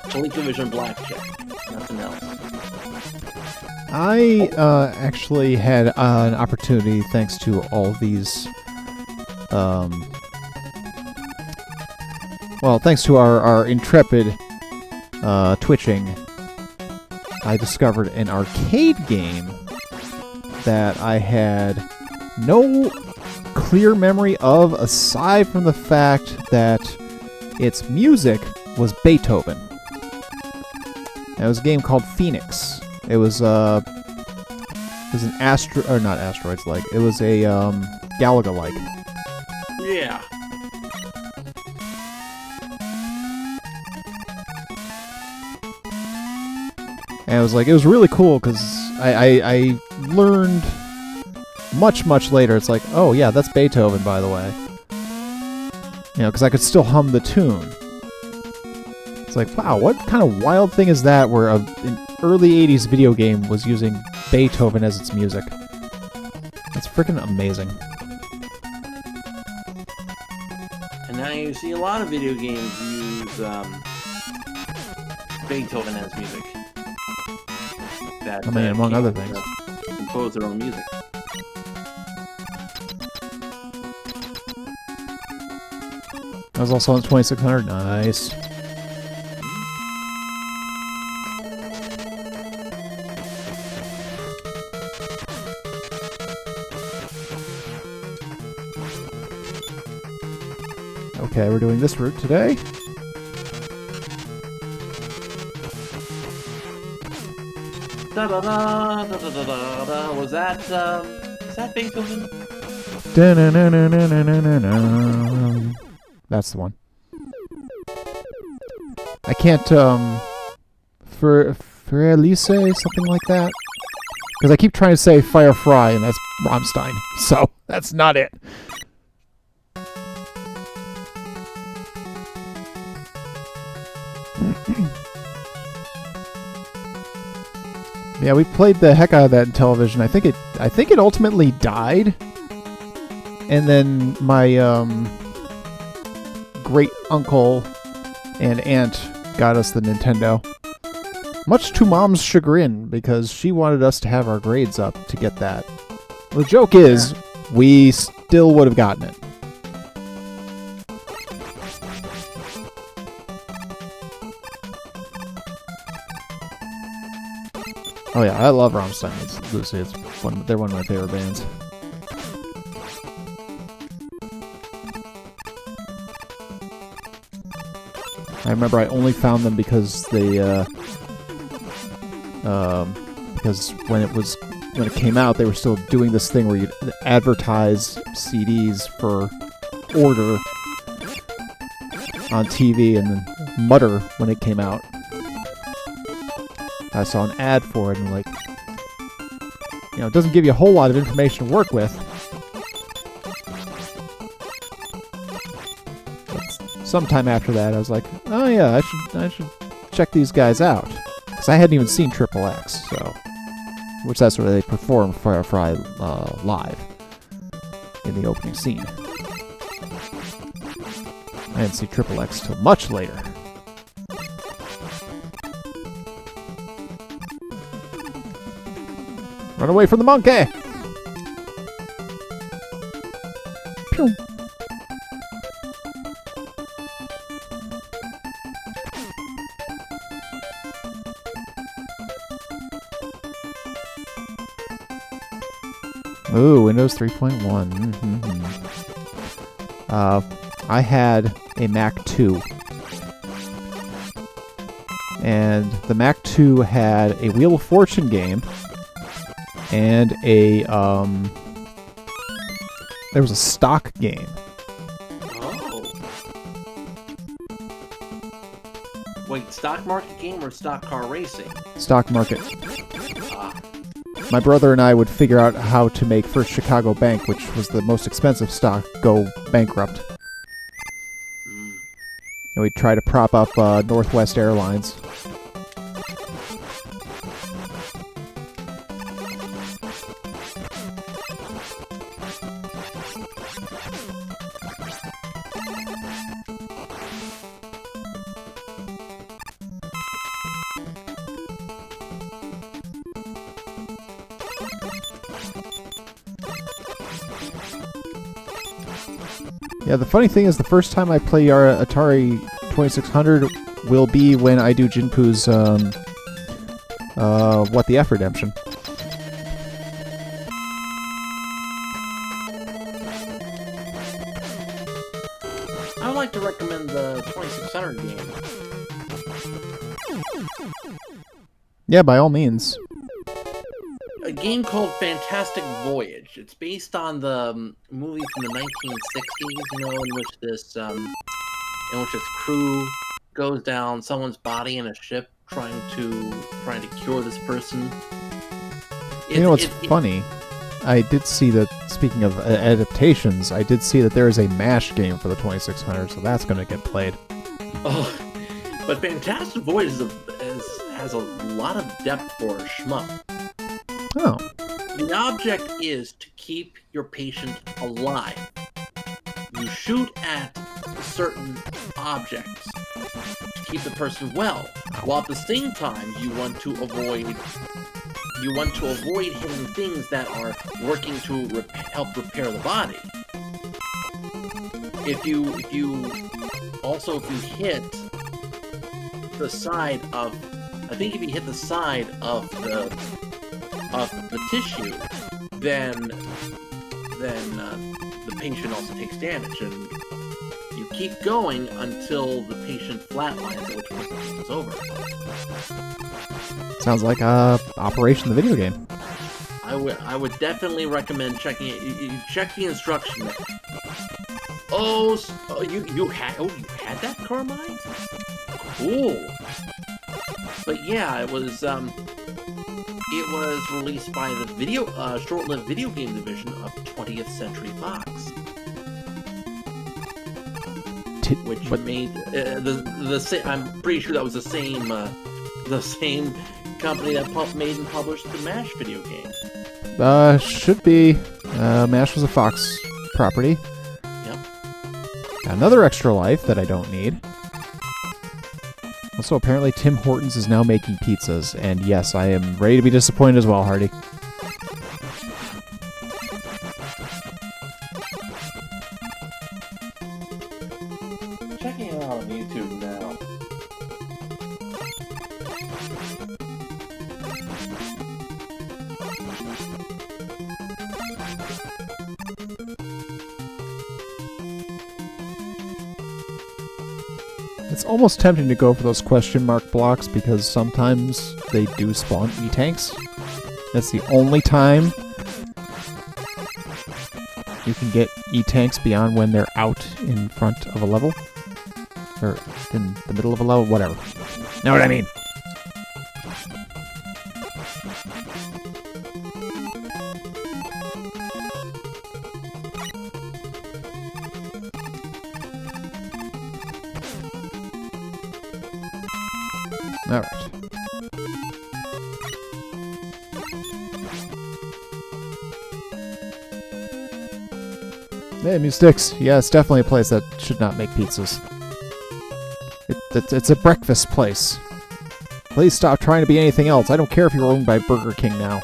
ColecoVision blackjack. Nothing else. I actually had an opportunity, thanks to all these, thanks to our intrepid twitching, I discovered an arcade game that I had no clear memory of, aside from the fact that its music was Beethoven. And it was a game called Phoenix. It was an not asteroids like. It was a Galaga like. Yeah. And it was really cool because I learned much later. It's like, oh yeah, that's Beethoven, by the way. You know, because I could still hum the tune. It's like, wow, what kind of wild thing is that where an early 80s video game was using Beethoven as its music? That's freaking amazing. And now you see a lot of video games use Beethoven as music. I mean, among other things. Compose their own music. That was also on 2600. Nice. Okay, we're doing this route today. Da da da da da da da da. Was that Beethoven? That's the one. I can't for Elise, something like that, because I keep trying to say Firefly, and that's Rammstein. So that's not it. Yeah, we played the heck out of that in television. I think it ultimately died, and then my great uncle and aunt got us the Nintendo. Much to Mom's chagrin, because she wanted us to have our grades up to get that. The joke is, we still would have gotten it. Oh yeah, I love Rammstein. They're one of my favorite bands. I remember I only found them because because when it came out, they were still doing this thing where you'd advertise CDs for order on TV and then mutter when it came out. I saw an ad for it, and it doesn't give you a whole lot of information to work with. But sometime after that, I was like, oh yeah, I should check these guys out, because I hadn't even seen Triple X, which that's where they perform Firefly live in the opening scene. I didn't see Triple X till much later. Run away from the monkey! Pew! Ooh, Windows 3.1. I had a Mac 2. And the Mac 2 had a Wheel of Fortune game and a there was a stock game. Oh. Wait, stock market game or stock car racing? Stock market. Ah. My brother and I would figure out how to make First Chicago Bank, which was the most expensive stock, go bankrupt. And we'd try to prop up Northwest Airlines. Yeah, the funny thing is the first time I play our Atari 2600 will be when I do Jinpoo's What the F Redemption. I would like to recommend the 2600 game. Yeah, by all means. A game called Fantastic Voyage. It's based on the movie from the 1960s, you know, in which this crew goes down someone's body in a ship trying to cure this person. You know what's funny? I did see that, speaking of adaptations, I did see that there is a MASH game for the 2600, so that's going to get played. Oh, but Fantastic Voyage has a lot of depth for a shmup. Oh. The object is to keep your patient alive. You shoot at certain objects to keep the person well, while at the same time you want to avoid hitting things that are working to help repair the body. If you hit the side of, I think if you hit the side of the tissue, then the patient also takes damage, and you keep going until the patient flatlines, at which point the game is over. Sounds like Operation the video game. I would definitely recommend checking it. You check the instruction manual. You had that, Carmine? Cool. But yeah, it was released by the short-lived video game division of 20th Century Fox, which made I'm pretty sure that was the same company that made and published the MASH video game. Should be. MASH was a Fox property. Yep. Got another extra life that I don't need. Also, apparently Tim Hortons is now making pizzas, and yes, I am ready to be disappointed as well, Hardy. Checking it out on YouTube now. It's almost tempting to go for those question mark blocks because sometimes they do spawn E-tanks. That's the only time you can get E-tanks beyond when they're out in front of a level. Or in the middle of a level, whatever. Know what I mean? Alright. Hey, Sticks. Yeah, it's definitely a place that should not make pizzas. It's a breakfast place. Please stop trying to be anything else. I don't care if you're owned by Burger King now.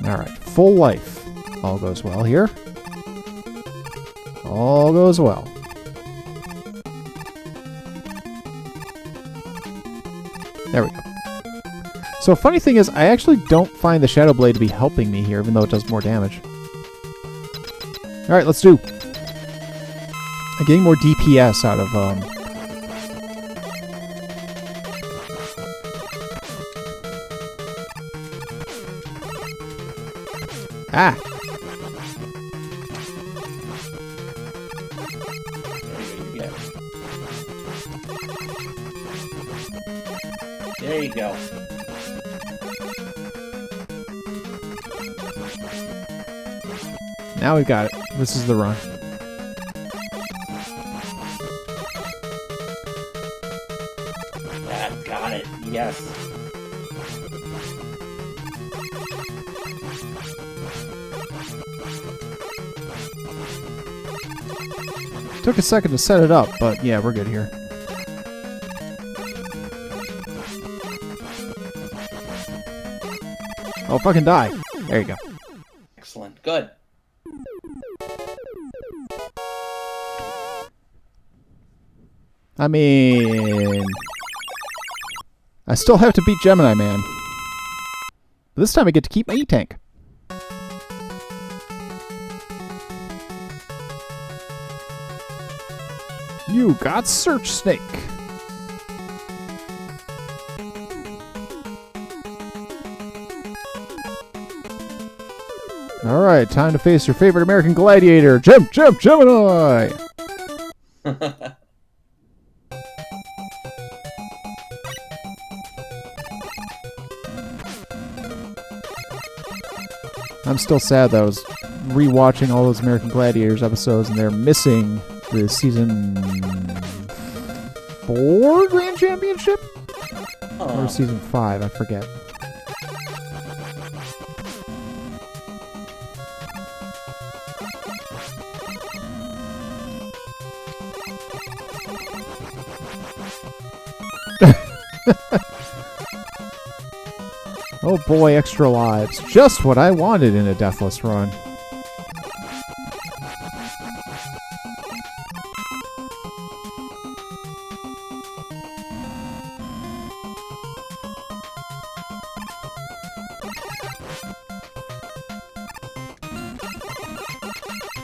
Alright, full life. All goes well here. All goes well. There we go. So, funny thing is, I actually don't find the Shadow Blade to be helping me here, even though it does more damage. Alright, let's do. I'm getting more DPS out of, Ah! There you go. Now we've got it. This is the run. I've got it. Yes. Took a second to set it up, but yeah, we're good here. Oh, fucking die. There you go. Excellent. Good. I mean... I still have to beat Gemini Man. But this time I get to keep my E-Tank. You got Search Snake. Alright, time to face your favorite American gladiator, Gemini! I'm still sad that I was rewatching all those American Gladiators episodes and they're missing the season 4 Grand Championship? Or season 5, I forget. Oh boy, extra lives. Just what I wanted in a Deathless run.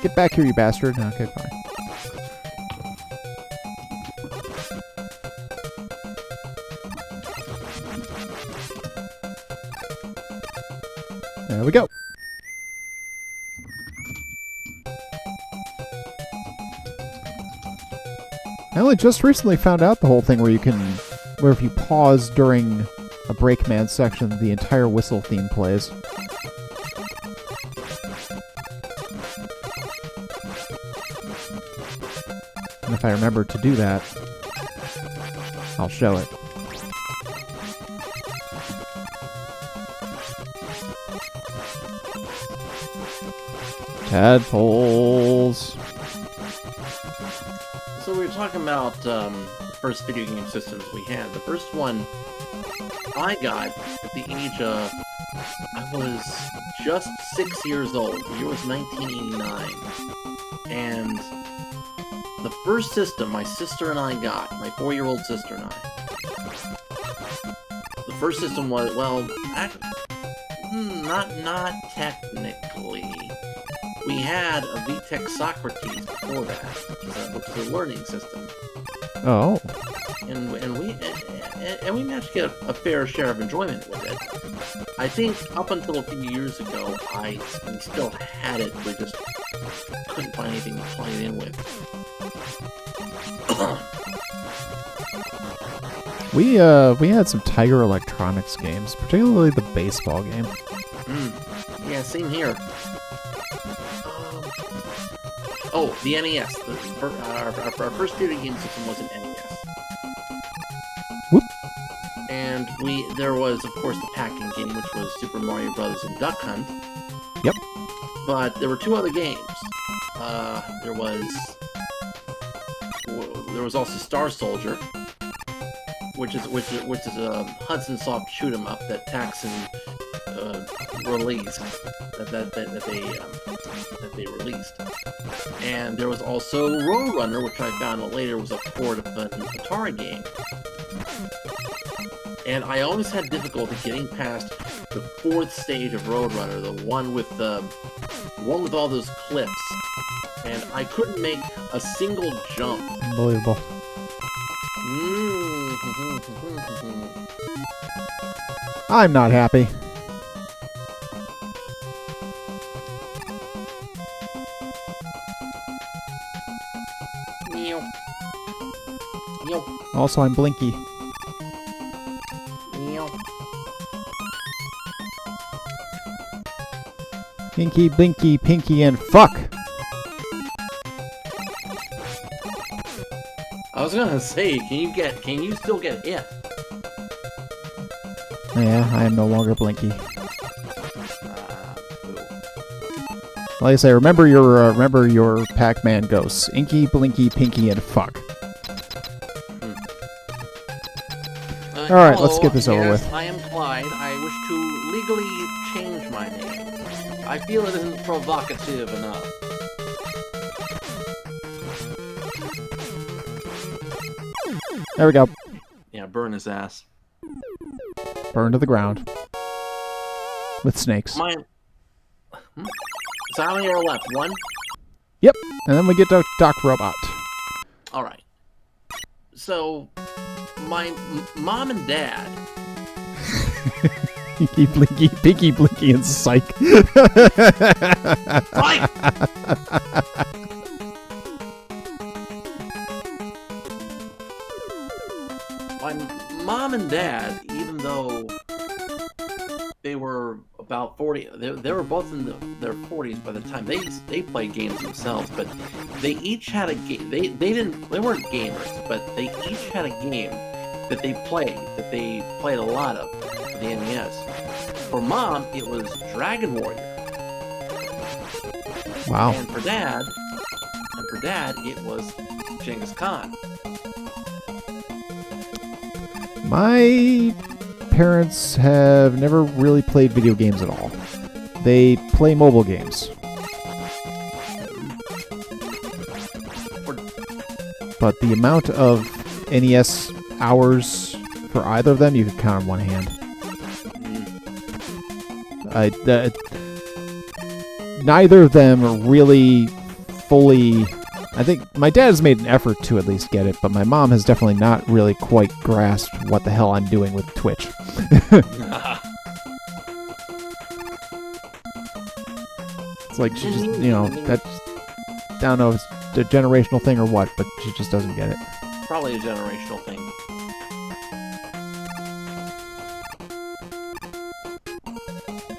Get back here, you bastard. Okay, fine. There we go. I only just recently found out the whole thing where if you pause during a Breakman section, the entire whistle theme plays. And if I remember to do that, I'll show it. Tadpoles. So we were talking about the first video game systems we had. The first one I got at the age of... I was just 6 years old. The year was 1989. And the first system my sister and I got, my 4-year-old sister and I, the first system was, well, not technically. We had a VTech Socrates before that, which was a learning system. Oh. And we managed to get a fair share of enjoyment with it. I think up until a few years ago, we still had it. We just couldn't find anything to play it in with. We had some Tiger Electronics games, particularly the baseball game. Yeah, same here. Oh, the NES. Our first video game system was an NES. Whoop. And there was, of course, the packing game, which was Super Mario Bros. And Duck Hunt. Yep. But there were two other games. There was also Star Soldier, which is a Hudson Soft shoot 'em up that Taxon released that they released. And there was also Roadrunner, which I found out later was a port of an Atari game. And I always had difficulty getting past the 4th stage of Roadrunner, the one with all those cliffs. And I couldn't make a single jump. Unbelievable. I'm not happy. Also, I'm Blinky. Pinky, Blinky, Pinky, and fuck! I was gonna say, can you still get hit? Yeah, I am no longer Blinky. Boo. Like I say, remember your Pac-Man ghosts. Inky, Blinky, Pinky, and fuck. Alright, let's get this over with. I am Clyde. I wish to legally change my name. I feel it isn't provocative enough. There we go. Yeah, burn his ass. Burn to the ground. With snakes. Mine. So how many are left? 1? Yep, and then we get to Doc Robot. Alright. So, my mom and dad... Pinky, Blinky, Pinky, Blinky, and Psych. Psych! My mom and dad, even though they were about 40, they were both in their 40s by the time they played games themselves, but they each had a game. They weren't gamers, but they each had a game that they played a lot of for the NES. For Mom, it was Dragon Warrior. Wow. And for Dad, it was Genghis Khan. My parents have never really played video games at all. They play mobile games. But the amount of NES hours for either of them, you could count on one hand. Neither of them really fully... I think my dad has made an effort to at least get it, but my mom has definitely not really quite grasped what the hell I'm doing with Twitch. It's like she just, that's... I don't know if it's a generational thing or what, but she just doesn't get it. Probably a generational thing.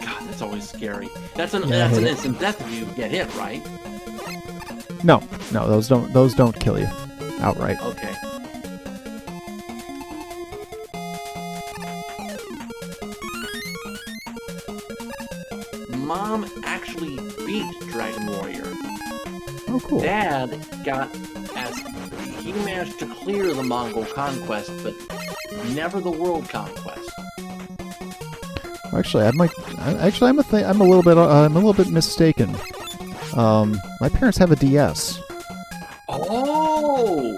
God, that's always scary. That's an instant death if you get hit, right? No, those don't kill you outright. Okay. Mom actually beat Dragon Warrior. Oh, cool. Dad he managed to clear the Mongol conquest, but never the world conquest. Actually, I'm a little bit mistaken. My parents have a DS. Oh!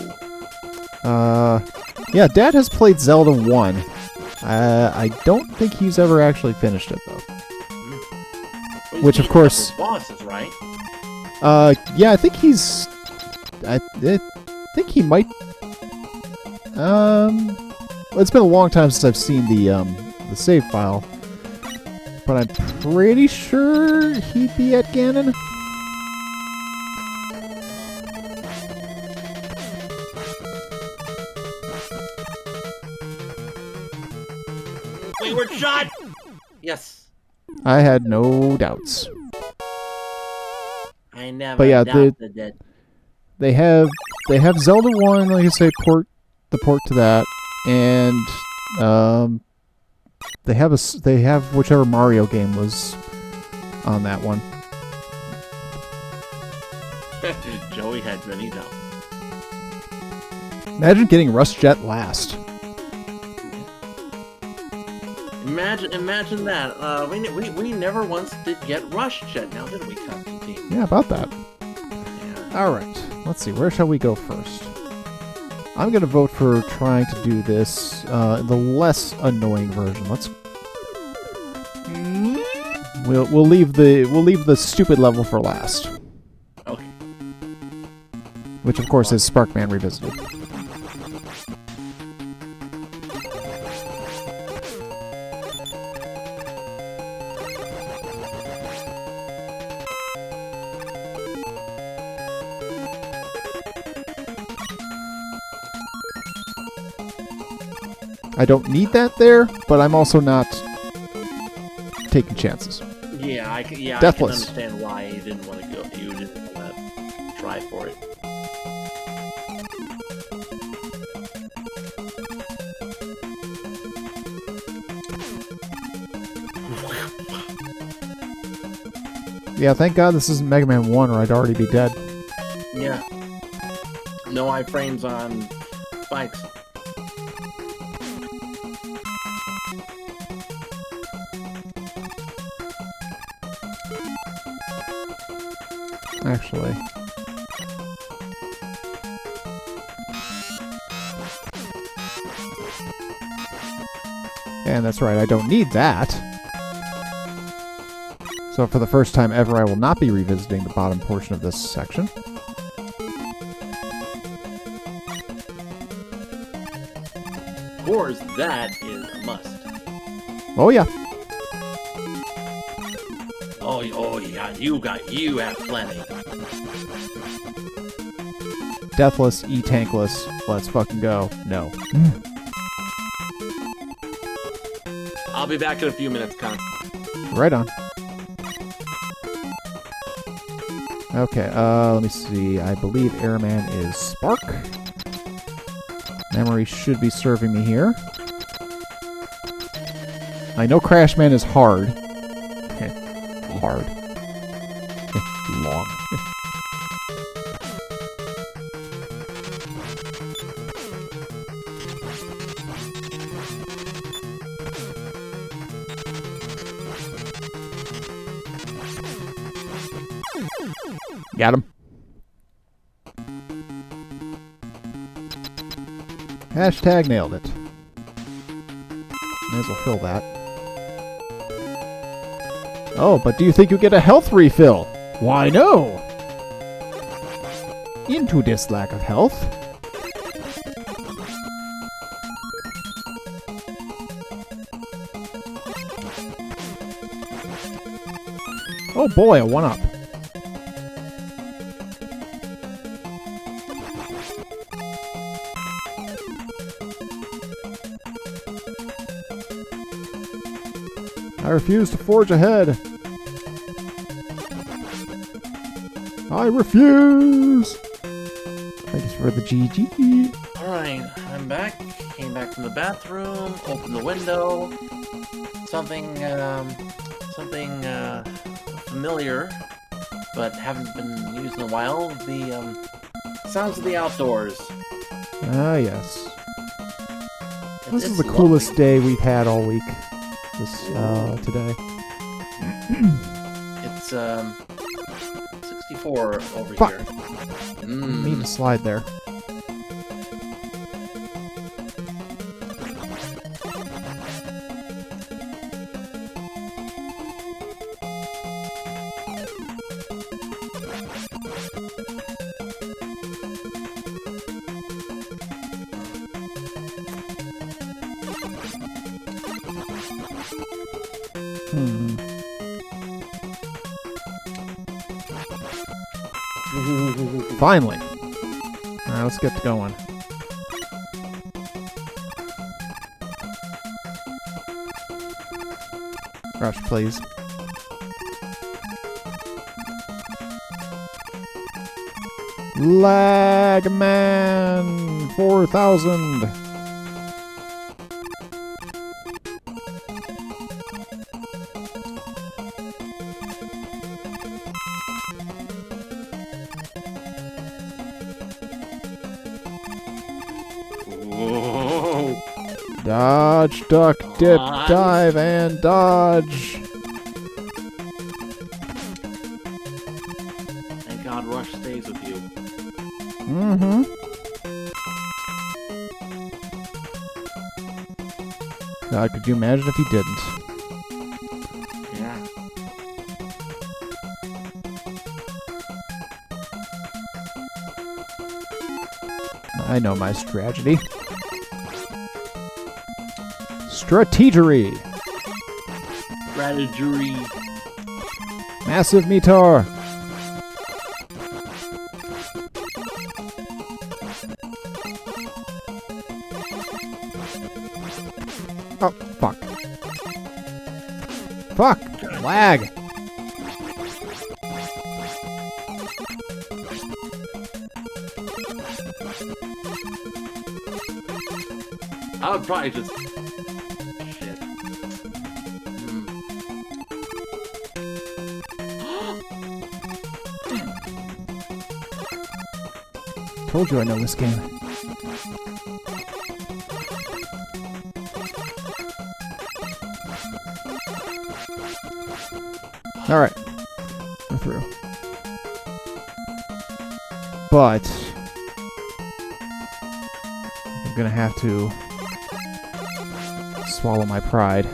Yeah, Dad has played Zelda 1. I don't think he's ever actually finished it, though. Well, Which, of course... bosses, right? Yeah, I think he's... I think he might... Well, it's been a long time since I've seen the save file. But I'm pretty sure he'd be at Ganon. We were shot! Yes. I had no doubts. I never But yeah, doubted it. They have Zelda 1, like I say, port to that, and they have whichever Mario game was on that one. Joey had many doubts. Imagine getting Rush Jet last. Imagine that. We never once did get Rush Jet, now did we, Constantine? Yeah, about that. Yeah. All right, let's see. Where shall we go first? I'm gonna vote for trying to do this the less annoying version. Let's. We'll leave the stupid level for last. Okay. Which of course is Sparkman Revisited. I don't need that there, but I'm also not taking chances. Yeah, I can Deathless. understand why you didn't want to go. You didn't want to try for it. Yeah, thank God this isn't Mega Man 1 or I'd already be dead. Yeah. No iframes on spikes. Actually. And that's right, I don't need that. So for the first time ever, I will not be revisiting the bottom portion of this section. Of course, that is a must. Oh yeah. Oh yeah, you have plenty. Deathless, E-Tankless, let's fucking go. No. I'll be back in a few minutes, Con. Right on. Okay, let me see. I believe Airman is Spark. Memory should be serving me here. I know Crashman is hard. Hard. Long. Got him. Hashtag nailed it. May as well fill that. Oh, but do you think you get a health refill? Why no? Into this lack of health. Oh boy, a 1-up. I refuse to forge ahead. I refuse! Thank you for the GG. Alright, I'm back. Came back from the bathroom, opened the window. Something familiar, but haven't been used in a while. The sounds of the outdoors. Ah, yes. This is It's the lovely. coolest day we've had all week. Today. It's 64 over Fuck. here. Need to slide there. Finally. Alright, let's get going. Rush, please. Lagman 4000. Whoa. Dodge, duck, dip, dive, and dodge. Thank God Rush stays with you. Mm-hmm. God, could you imagine if he didn't? Yeah. I know my strategy. Strategery. Strategery. Massive meteor. Oh, fuck. Fuck! Lag! I would probably just... Shit. Told you I know this game. Alright. We're through. But I'm gonna have to swallow my pride.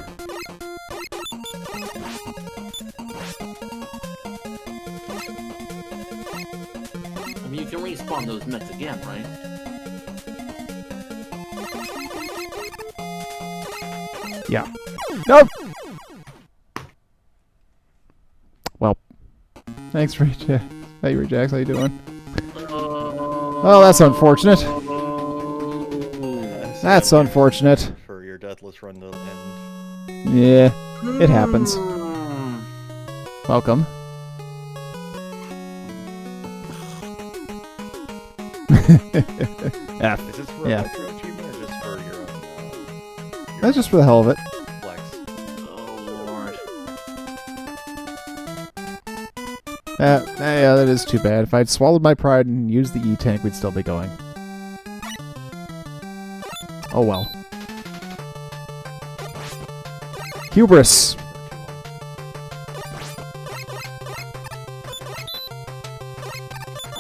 I mean, you can respawn those mechs again, right? Yeah. Nope! Well. Thanks, Rejax. Hey, Rejax, how you doing? Oh, that's unfortunate. That's unfortunate. For your Deathless run to end. Yeah, it happens. Welcome. F. Is this for Yeah. a retro achievement or just for your own? That's just for the hell of it. Flex. Oh, Lord. Yeah, that is too bad. If I'd swallowed my pride and used the E-tank, we'd still be going. Oh well. Hubris!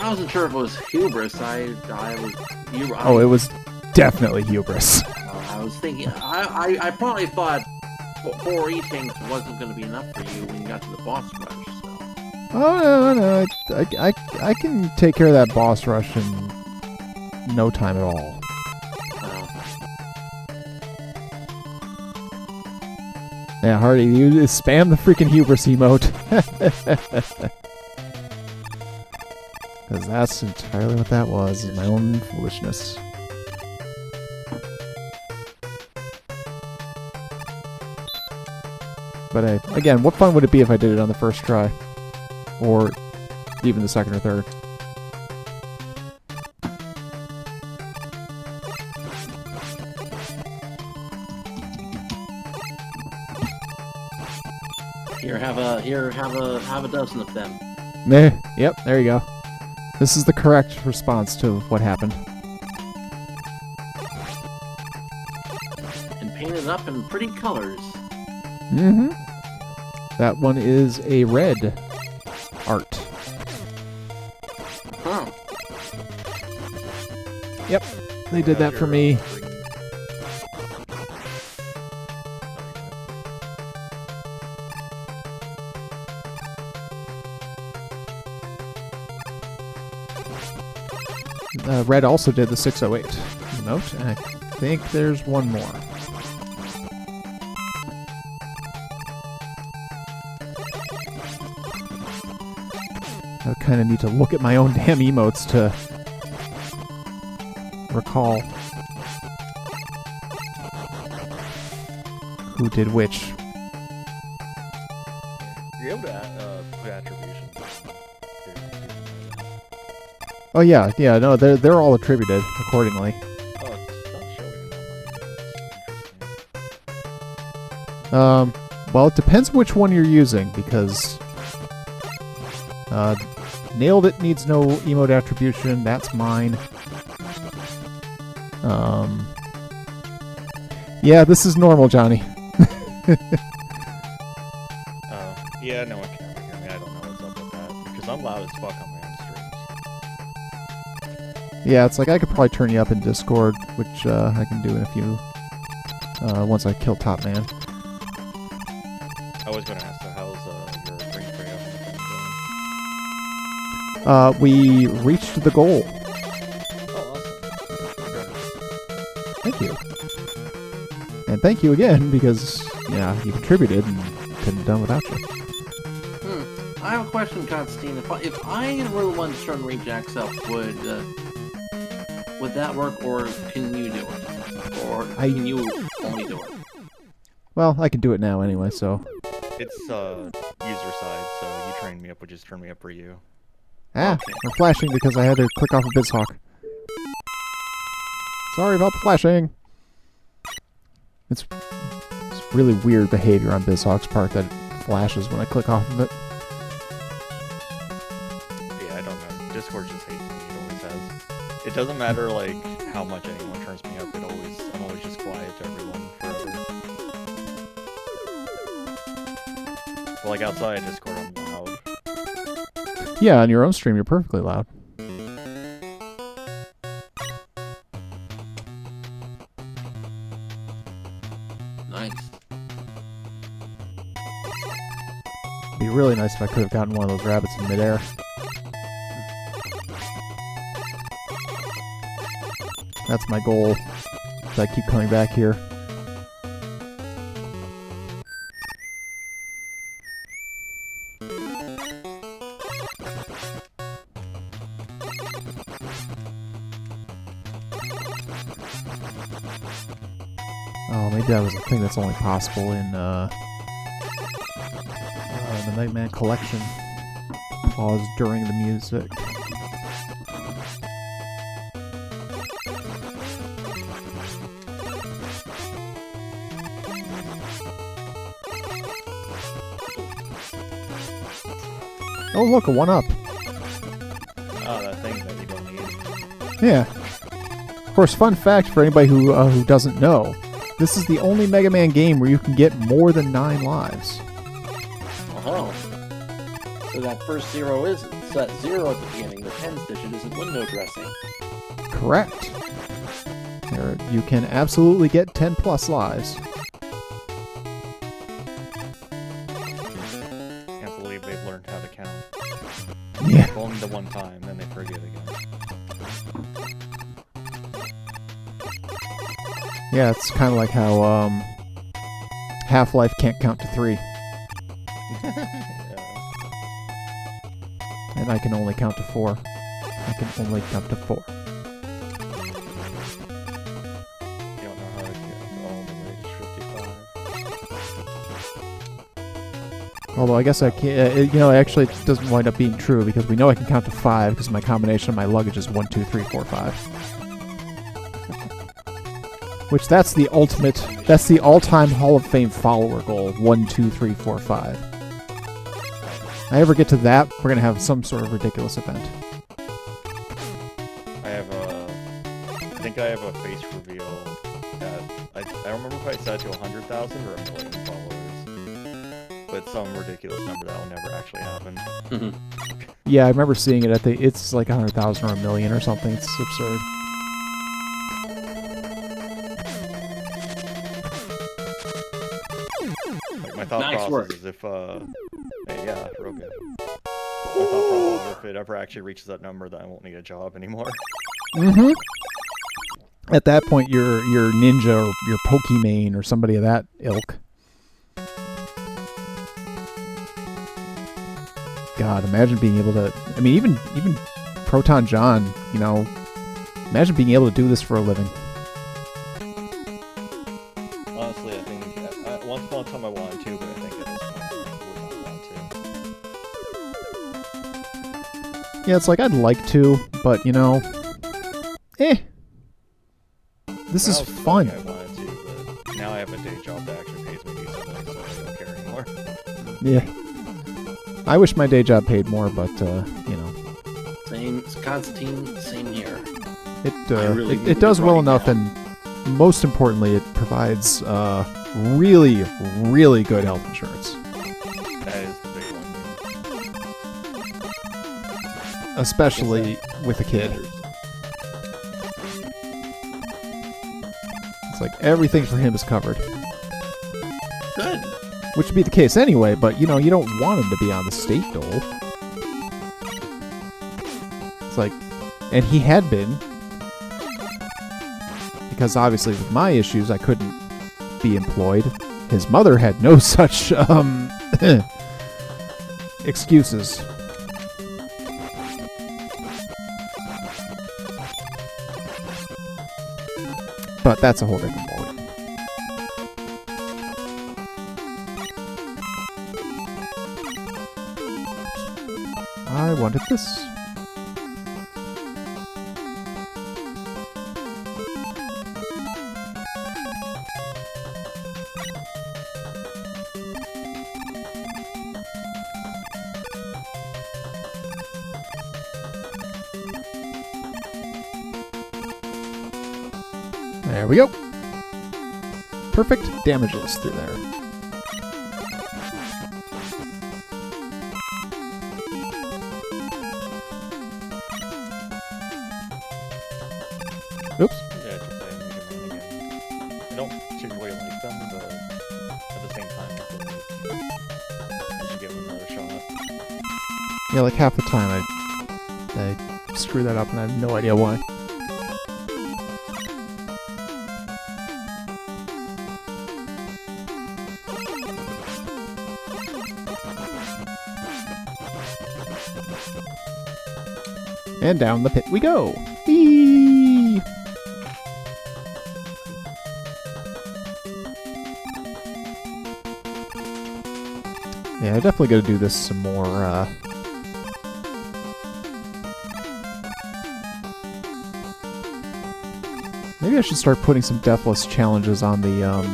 I wasn't sure if it was hubris. Oh, it was definitely hubris. I was thinking. I probably thought 4 E-tanks wasn't going to be enough for you when you got to the boss rush. So. Oh, no. I can take care of that boss rush in no time at all. Yeah, Hardy, you spam the freaking hubris emote. Because that's entirely what that was, is my own foolishness. But again, what fun would it be if I did it on the first try? Or even the second or third? Have a dozen of them. Meh. Yep, there you go. This is the correct response to what happened. And paint it up in pretty colors. Mm-hmm. That one is a red art. Huh. Yep, they did that for me. Red also did the 608 emote, and I think there's one more. I kind of need to look at my own damn emotes to recall who did which. You're able to put attributions. Oh yeah, no, they're all attributed accordingly. Oh, it's not showing it on my. Well, it depends which one you're using, because Nailed It needs no emote attribution. That's mine. Yeah, this is normal, Johnny. Yeah, no one can ever hear me. I don't know what's up with that because I'm loud as fuck on my own streams. Yeah, it's like I could probably turn you up in Discord, which I can do in a once I kill Top Man. I was going to ask, so how's your ring trail going? We reached the goal. Oh, awesome. Thank you. And thank you again, because, yeah, you contributed and couldn't have done without you. I have a question, Constantine. If I were the one to turn Rejects up, would that work, or can you do it? Or can you only do it? Well, I can do it now anyway, so... It's user side, so you trained me up, would just turn me up for you. Ah, I'm flashing because I had to click off a BizHawk. Sorry about the flashing. It's really weird behavior on BizHawk's part that it flashes when I click off of it. Yeah, I don't know. Discord just hates me. It always has. It doesn't matter like how much anyone turns me up. I'm always just quiet to everyone forever. But like outside Discord, I'm loud. Yeah, on your own stream, you're perfectly loud. Nice. It'd be really nice if I could have gotten one of those rabbits in midair. That's my goal. I keep coming back here. Oh, maybe that was a thing that's only possible in the Nightman Collection. Pause during the music. Oh, look, a 1-up. Oh, that thing that you don't need. Yeah. Of course, fun fact for anybody who doesn't know, this is the only Mega Man game where you can get more than 9 lives. Oh. So that first zero is that 0 at the beginning. The 10th digit isn't window dressing. Correct. You can absolutely get 10 plus lives. Can't believe they've learned how to count. Yeah. Only the one time, then they forget again. Yeah, it's kind of like how Half-Life can't count to 3, Yeah. and I can only count to 4. I can only count to 4. You don't know how to get all the way to 55. Although I guess I can't. You know, actually, it doesn't wind up being true because we know I can count to 5 because my combination of my luggage is 1, 2, 3, 4, 5. Which that's the ultimate. That's the all-time Hall of Fame follower goal. 1, 2, 3, 4, 5. I ever get to that, we're gonna have some sort of ridiculous event. I think I have a face reveal at, I don't remember if I set it to 100,000 or 1,000,000 followers, but some ridiculous number that will never actually happen. Yeah, I remember seeing it at the. It's like 100,000 or 1,000,000 or something. It's absurd. Like my thought Nice process work. is if yeah, real good. My thought process is if it ever actually reaches that number, then I won't need a job anymore. Mm-hmm. At that point, you're Ninja or your Pokimane or somebody of that ilk. God, imagine being able to. I mean, even Proton John. You know, imagine being able to do this for a living. Honestly, I think once upon a time I wanted to, but I think at this point I would not want to. Yeah, it's like I'd like to, but you know, This is fun. I wanted to, but now I have a day job that actually pays me decently, so I don't care anymore. Yeah. I wish my day job paid more, but you know, Same, Constantine, same here. it does well enough, and most importantly, it provides really, really good health insurance. That is the big one. Especially with a kid. It's like everything for him is covered. Good. Which would be the case anyway, but you know, you don't want him to be on the state dole. It's like, and he had been. Because obviously with my issues, I couldn't be employed. His mother had no such, excuses. But that's a whole different ballgame. I wanted this. There we go. Perfect damage list through there. Oops. Yeah, just playing Mega Man again. I don't particularly like them, but at the same time, I should give them another shot. Yeah, like half the time I screw that up and I have no idea why. And down the pit we go. Whee! Yeah, I definitely gotta do this some more, maybe I should start putting some Deathless challenges on the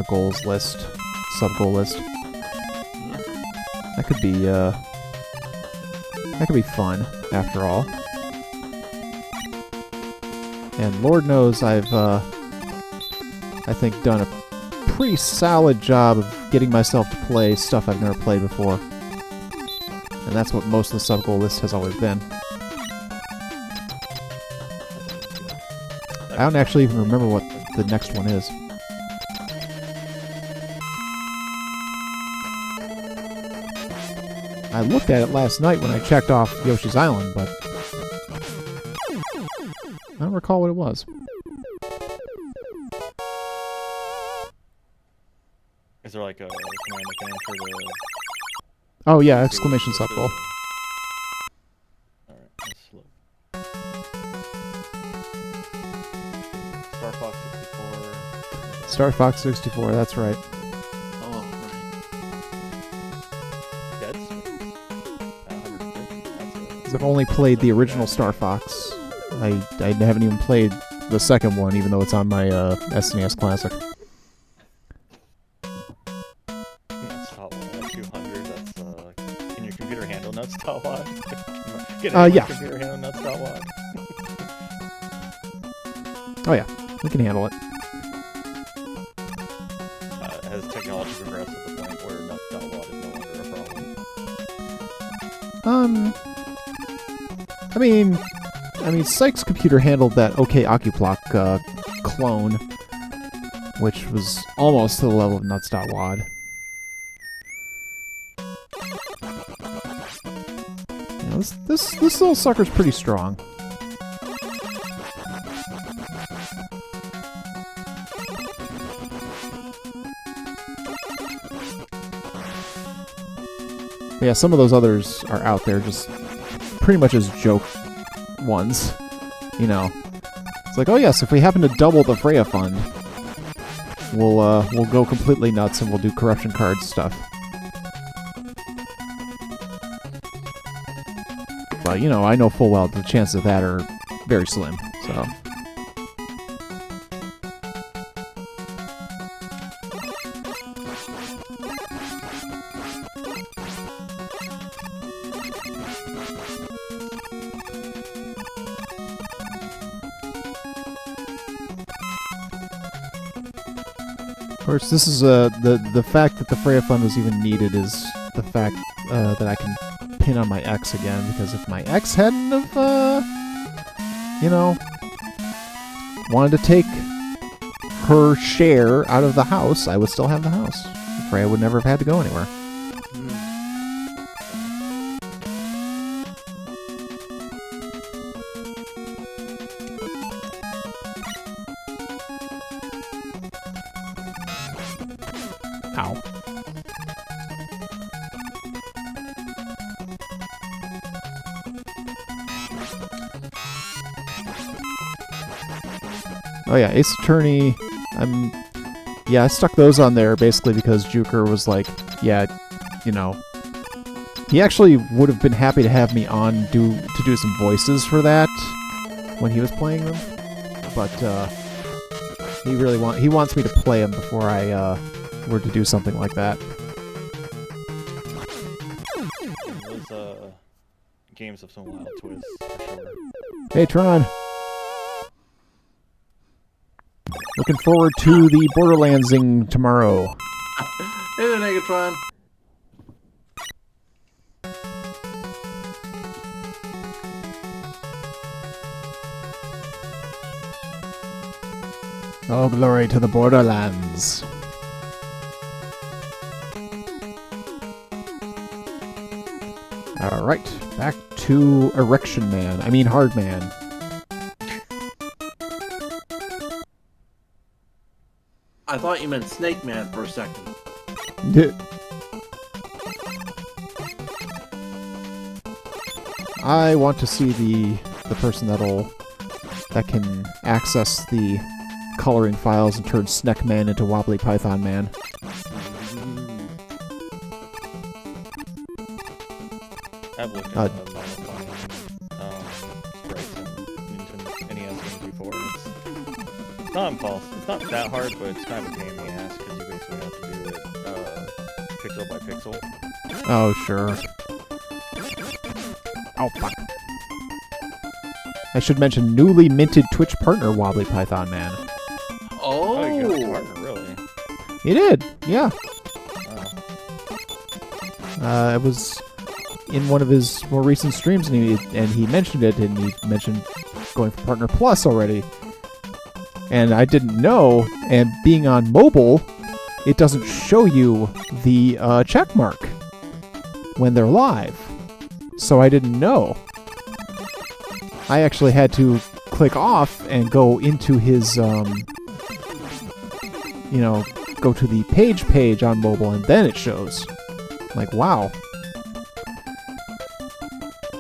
goals list, sub-goal list. That could be fun, after all. And Lord knows I've, I think, done a pretty solid job of getting myself to play stuff I've never played before. And that's what most of the sub-goal list has always been. I don't actually even remember what the next one is. I looked at it last night when I checked off Yoshi's Island, but I don't recall what it was. Is there like a command I can enter to... Oh yeah, exclamation sub-goal. Alright, let's look. Star Fox 64. Star Fox 64, that's right. Oh, right. Dead Space. 150. That's it. 'Cause I've only played the original Star Fox. I haven't even played the second one, even though it's on my SNES Classic. That's stopwatch. 200. That's can your computer handle that stopwatch? Yeah. Computer handle that stopwatch. Oh yeah, we can handle it. Has technology progressed to the point where nut stopwatch is no longer a problem? I mean, Sykes' computer handled that OK Occuplock clone, which was almost to the level of Nuts.Wad. Yeah, this little sucker's pretty strong. Yeah, some of those others are out there just pretty much as joke ones. You know, it's like, oh yes, if we happen to double the Freya fund, we'll go completely nuts and we'll do corruption cards stuff. But you know, I know full well the chances of that are very slim. So. Of course, this is the fact that the Freya fund was even needed is the fact that I can pin on my X again, because if my X hadn't have, you know, wanted to take her share out of the house, I would still have the house. Freya would never have had to go anywhere. Ow. Oh yeah, Ace Attorney. I stuck those on there basically because Juker was like, yeah, you know, he actually would have been happy to have me on to do some voices for that when he was playing them, but he wants me to play them before I were to do something like that. Those games have some wild twists for sure. Hey Tron. Looking forward to the Borderlandsing tomorrow. Hey there, Negatron. Oh, glory to the Borderlands. Alright, back to Erection Man. I mean Hard Man. I thought you meant Snake Man for a second. I want to see the person that can access the coloring files and turn Snack Man into Wobbly Python Man. I've looked at sprites and NES games before. It's not impossible. It's not that hard, but it's kind of a pain in the ass because you basically have to do it pixel by pixel. Oh, sure. Oh, fuck. I should mention newly minted Twitch partner Wobbly Python Man. Oh, you got a partner, really? He did, yeah. Oh. It was in one of his more recent streams, and he mentioned it, and he mentioned going for Partner Plus already. And I didn't know, and being on mobile, it doesn't show you the check mark when they're live. So I didn't know. I actually had to click off and go into his, go to the page on mobile, and then it shows. Like, wow.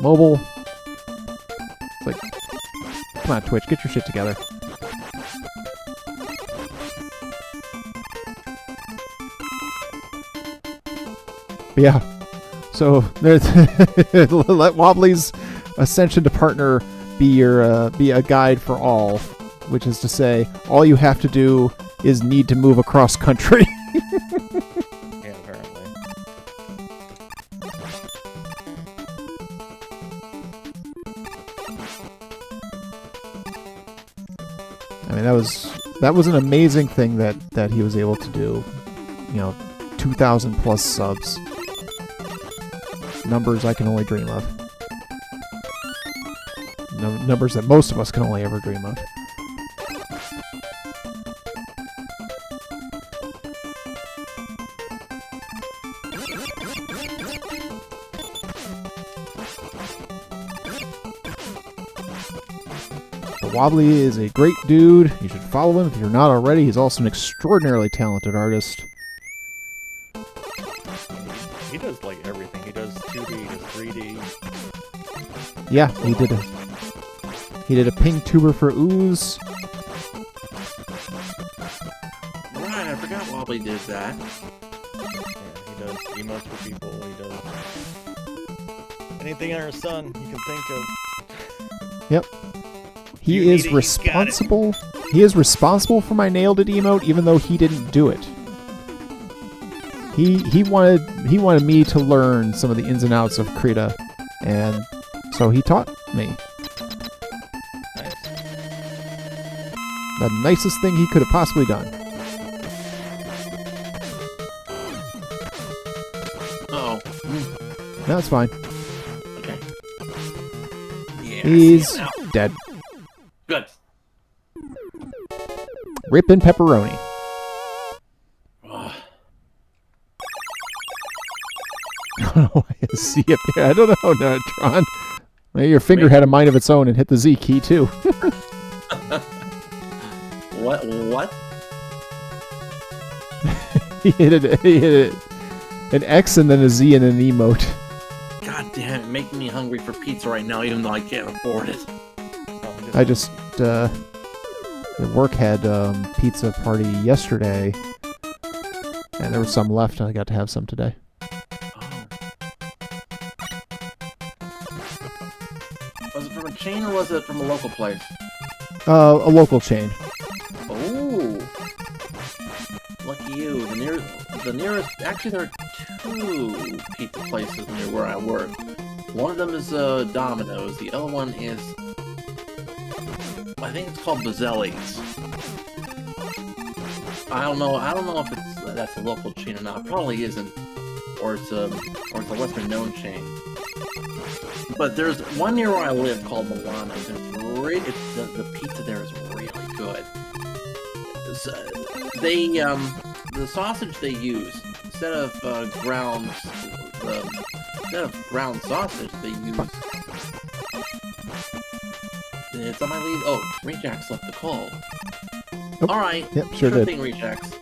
Mobile. It's like, come on, Twitch, get your shit together. But yeah, so there's let Wobbly's ascension to partner be a guide for all, which is to say, all you have to do is need to move across country. Yeah, apparently. I mean, that was an amazing thing that he was able to do. 2,000 plus subs. Numbers I can only dream of. Numbers that most of us can only ever dream of. But Wobbly is a great dude. You should follow him if you're not already. He's also an extraordinarily talented artist. He does like everything. He does 2D, he does 3D. Yeah, he did a pink tuber for Ooze. right, I forgot Wobbly did that. Yeah, he does emotes for people. He does anything under the sun you can think of. Yep. He You is need it, you got it. responsible. He is responsible for my nailed it emote, even though he didn't do it. He wanted me to learn some of the ins and outs of Krita, and so he taught me. Nice. The nicest thing he could have possibly done. Uh-oh. No, it's fine. Okay. Yeah. He's now. dead. Good. Rippin' pepperoni. Ugh. I don't know why a Z up there. I don't know, no, Tron. Maybe your finger had a mind of its own and hit the Z key too. What? He hit an X and then a Z and an emote. God damn it, making me hungry for pizza right now, even though I can't afford it. I just, the work had pizza party yesterday, and there was some left, and I got to have some today. Oh. Was it from a chain or was it from a local place? A local chain. Oh, lucky you. The nearest. Actually, there are two pizza places near where I work. One of them is Domino's. The other one is, I think it's called Bazzelli's. I don't know if that's a local chain or not. Probably isn't, or it's a lesser known chain. But there's one near where I live called Milano's, and the pizza there is really good. The sausage they use instead of ground sausage, they use. It's on my lead. Oh, Rejax left the call. Nope. All right. Yep, sure did. Thing, Rejax.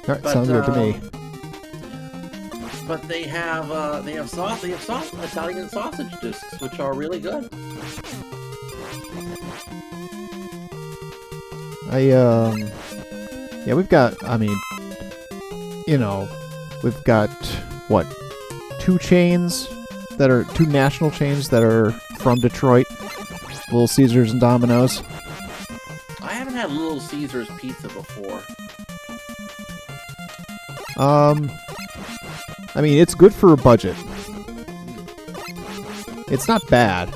All right, sounds good to me. But they have Italian sausage discs, which are really good. Yeah, we've got, we've got, what, two national chains that are from Detroit, Little Caesars and Domino's. I haven't had Little Caesars pizza before. It's good for a budget. It's not bad.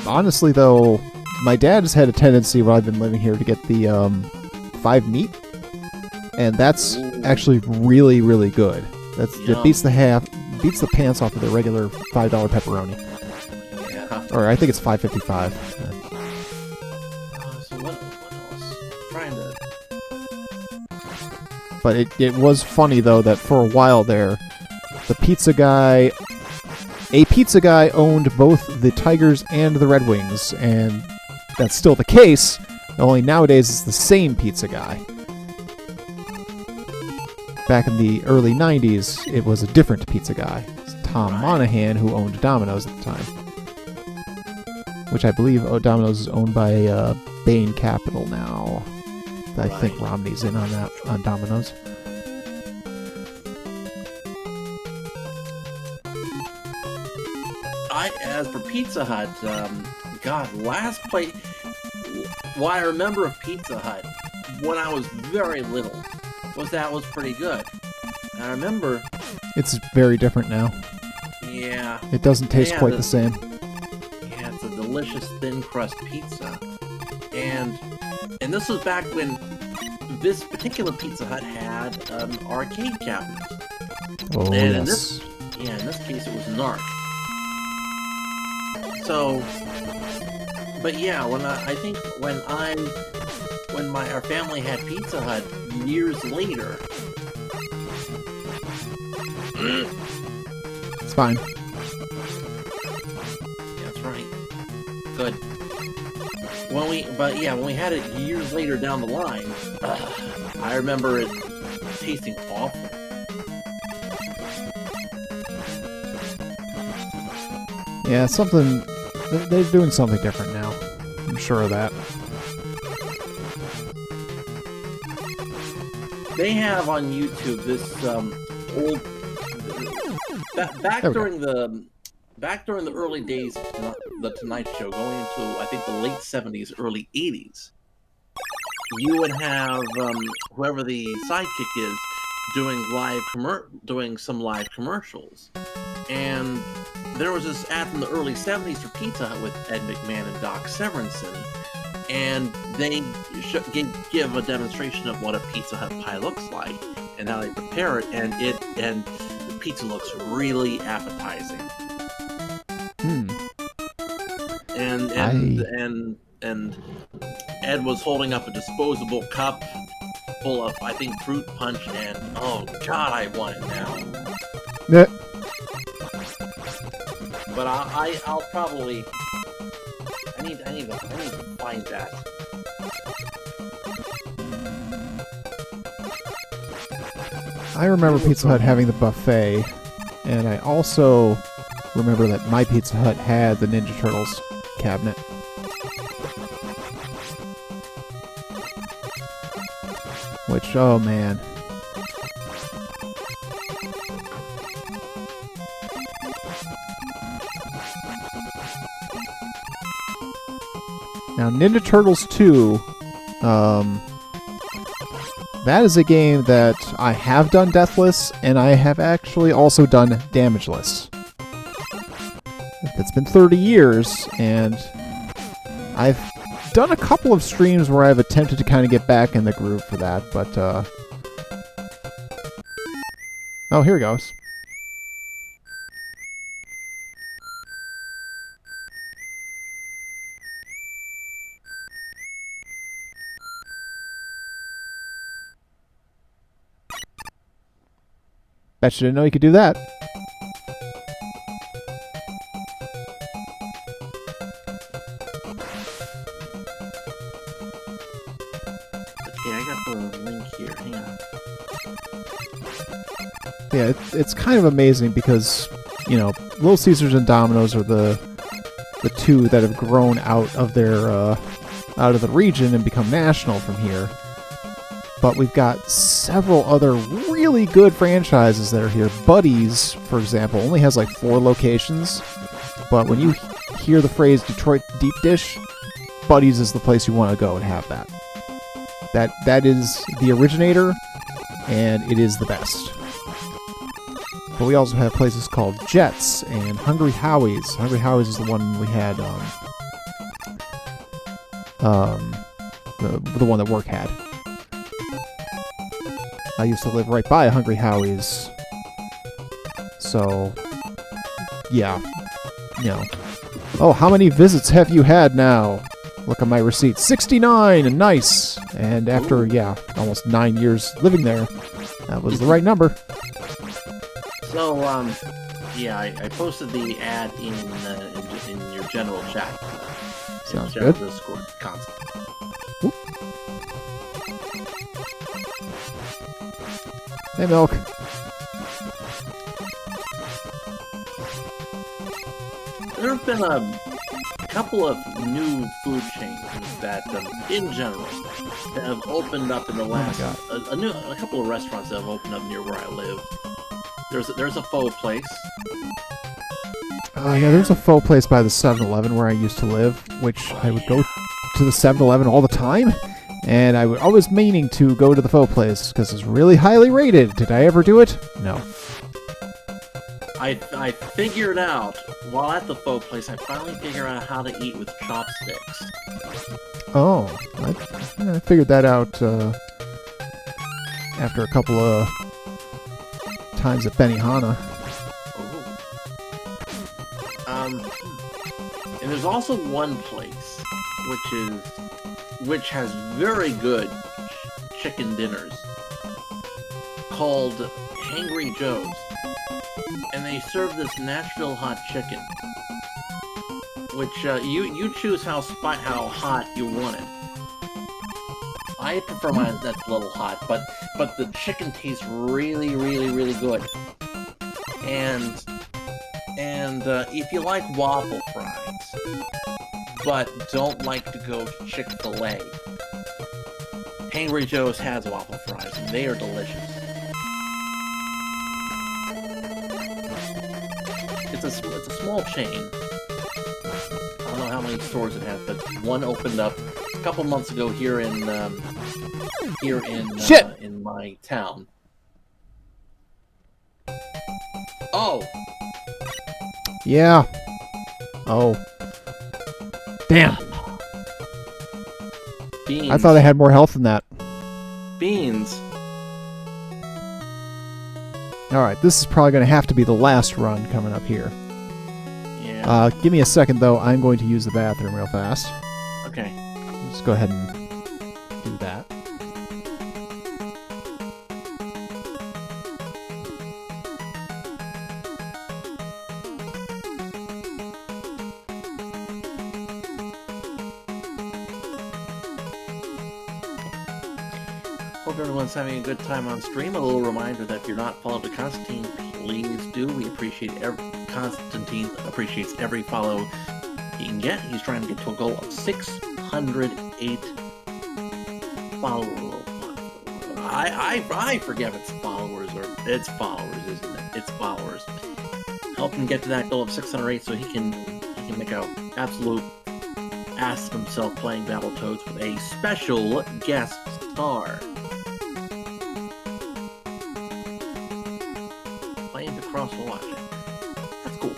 Honestly, though, my dad has had a tendency while I've been living here to get the 5 meat, and that's actually really, really good. It beats the pants off of the regular $5 pepperoni. Yeah. Or I think it's $5.55. So what else? I'm trying to. But it was funny though that for a while there, a pizza guy owned both the Tigers and the Red Wings, and that's still the case, only nowadays it's the same pizza guy. Back in the early 90s, it was a different pizza guy. It's Tom Monahan, who owned Domino's at the time. Which I believe Domino's is owned by Bain Capital now. I think Romney's in on Domino's. As for Pizza Hut, last place. What I remember of Pizza Hut when I was very little was pretty good. I remember. It's very different now. Yeah. It doesn't taste quite the same. Yeah, it's a delicious thin crust pizza, and this was back when this particular Pizza Hut had an arcade cabinet. Oh, and yes. in this case it was an arc. So, but yeah, when our family had Pizza Hut years later. It's fine. Yeah, that's right. Good. When we had it years later down the line, I remember it tasting awful. Yeah, they're doing something different now. I'm sure of that. They have on YouTube this old back during the early days of the Tonight Show, going into I think the late 70s, early 80s. You would have whoever the sidekick is doing some live commercials, and there was this ad from the early 70s for Pizza Hut with Ed McMahon and Doc Severinsen, and they give a demonstration of what a Pizza Hut pie looks like and how they prepare it, and the pizza looks really appetizing. and Ed was holding up a disposable cup full of, I think, fruit punch, and oh god, I want it now. Yeah. But I'll probably. I need to find that. I remember Pizza Hut having the buffet, and I also remember that my Pizza Hut had the Ninja Turtles cabinet. Which, oh man. Now, Ninja Turtles 2, that is a game that I have done Deathless, and I have actually also done Damageless. It's been 30 years, and I've done a couple of streams where I've attempted to kind of get back in the groove for that, but, oh, here it goes. Bet you didn't know you could do that. Okay, I got the link here. Hang on. Yeah, it's kind of amazing because, you know, Little Caesars and Domino's are the two that have grown out of their out of the region and become national from here. But we've got several other really good franchises that are here. Buddy's, for example, only has like 4 locations. But when you hear the phrase Detroit Deep Dish, Buddy's is the place you want to go and have that. That is the originator, and it is the best. But we also have places called Jets and Hungry Howie's. Hungry Howie's is the one we had, the one that work had. I used to live right by Hungry Howie's. So, yeah. You know. Oh, how many visits have you had now? Look at my receipt. 69! And nice! And after, yeah, almost 9 years living there, that was the right number. So, yeah, I posted the ad in your general chat. Sounds general good. Discord console. Oop. Hey, Milk. There have been a couple of new food chains that, in general, that have opened up in the last. A couple of restaurants that have opened up near where I live. There's a pho place. Yeah, there's a pho place by the 7-Eleven where I used to live, which I would go to the 7-Eleven all the time, and I was always meaning to go to the pho place because it's really highly rated. Did I ever do it? No. I figured out, while at the pho place, I finally figured out how to eat with chopsticks. Oh, I figured that out after a couple of times at Benihana. And there's also one place which has very good chicken dinners called Hangry Joe's, and they serve this Nashville hot chicken, which you choose how hot you want it. I prefer mine that's a little hot, but the chicken tastes really, really, really good. And if you like waffle fries, but don't like to go to Chick-fil-A, Hangry Joe's has waffle fries, and they are delicious. It's a small chain. I don't know how many stores it has, but one opened up a couple months ago here in my town. Oh. Yeah. Oh. Damn. Beans. I thought I had more health than that. Beans. Alright, this is probably going to have to be the last run coming up here. Yeah. Give me a second, though. I'm going to use the bathroom real fast. Okay. Let's go ahead and do that. Hope everyone's having a good time on stream. A little reminder that if you're not followed to Constantine, please do. We appreciate Constantine appreciates every follow he can get. He's trying to get to a goal of 608 followers. I forget if it's followers or it's followers, isn't it? It's followers. Help him get to that goal of 608 so he can make an absolute ass of himself playing Battletoads with a special guest star. Playing across while watching. That's cool.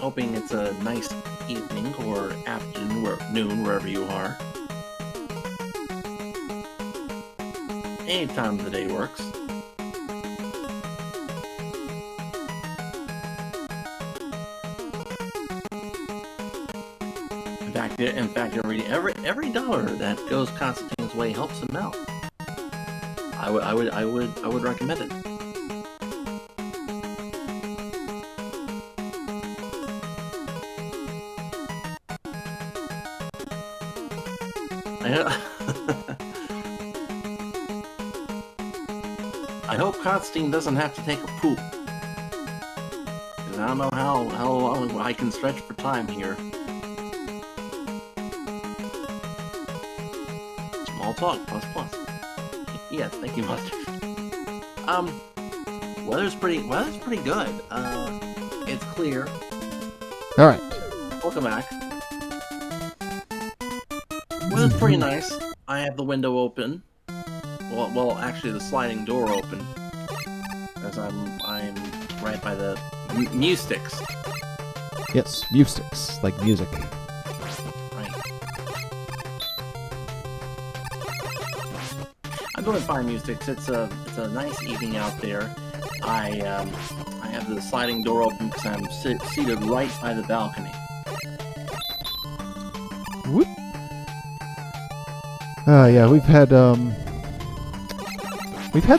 Hoping it's a nice evening or afternoon or noon wherever you are. Any time of the day works. In fact, every dollar that goes Constantine's way helps him out. I would recommend it. I hope Constantine doesn't have to take a poop. Because I don't know how long I can stretch for time here. Small talk, plus. Yes, thank you, Mustard. Weather's pretty good. It's clear. Alright. Welcome back. Weather's pretty nice. I have the window open. Well, actually, the sliding door open, as I'm right by the Mewsticks. Yes, Mewsticks, like music. Right. I'm going to find Mewsticks. It's a nice evening out there. I have the sliding door open because I'm seated right by the balcony. Whoop. Yeah, we've had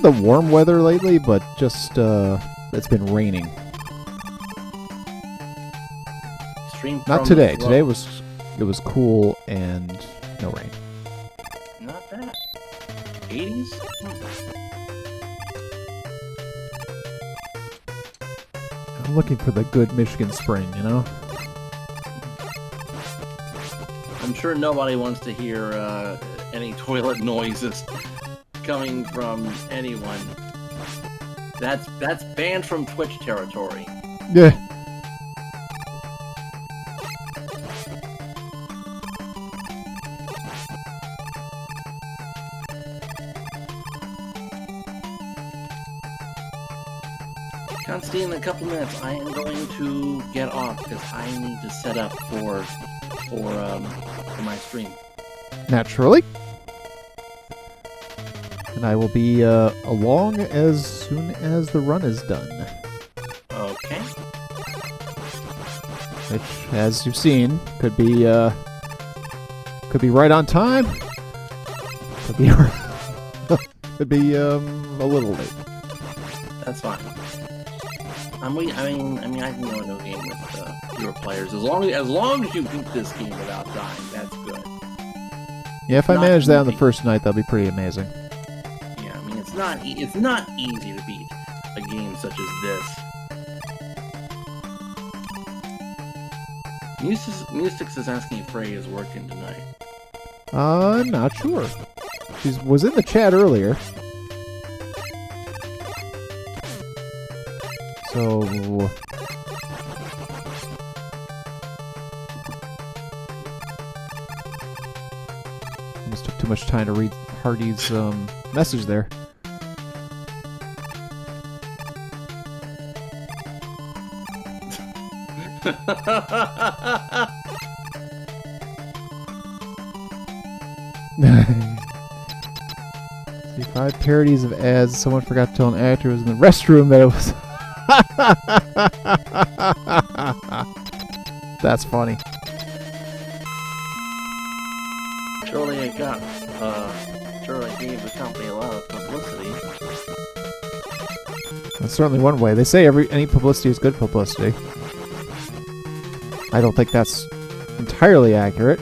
the warm weather lately, but just it's been raining. Not today. Today it was cool and no rain. Not bad. 80s? I'm looking for the good Michigan spring, you know? I'm sure nobody wants to hear any toilet noises coming from anyone. That's banned from Twitch territory. Yeah. Constantine, in a couple minutes, I am going to get off because I need to set up for my stream. Naturally. And I will be along as soon as the run is done. Okay. Which, as you've seen, could be right on time. Could be could be a little late. That's fine. I can go into a game with fewer players as long as you beat this game without dying. That's good. Yeah, if I manage that on the first night, that'll be pretty amazing. Yeah, I mean it's not easy to beat a game such as this. Mustix is asking if Frey is working tonight. Not sure. She was in the chat earlier. So... almost took too much time to read Hardy's message there. 5 parodies of ads. Someone forgot to tell an actor who was in the restroom that it was... That's funny. Surely it got, surely it gave the company a lot of publicity. That's certainly one way. They say any publicity is good publicity. I don't think that's entirely accurate.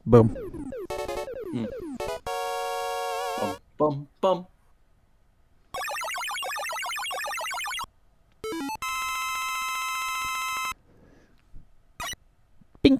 Boom. Bum, bum, bum. Bing.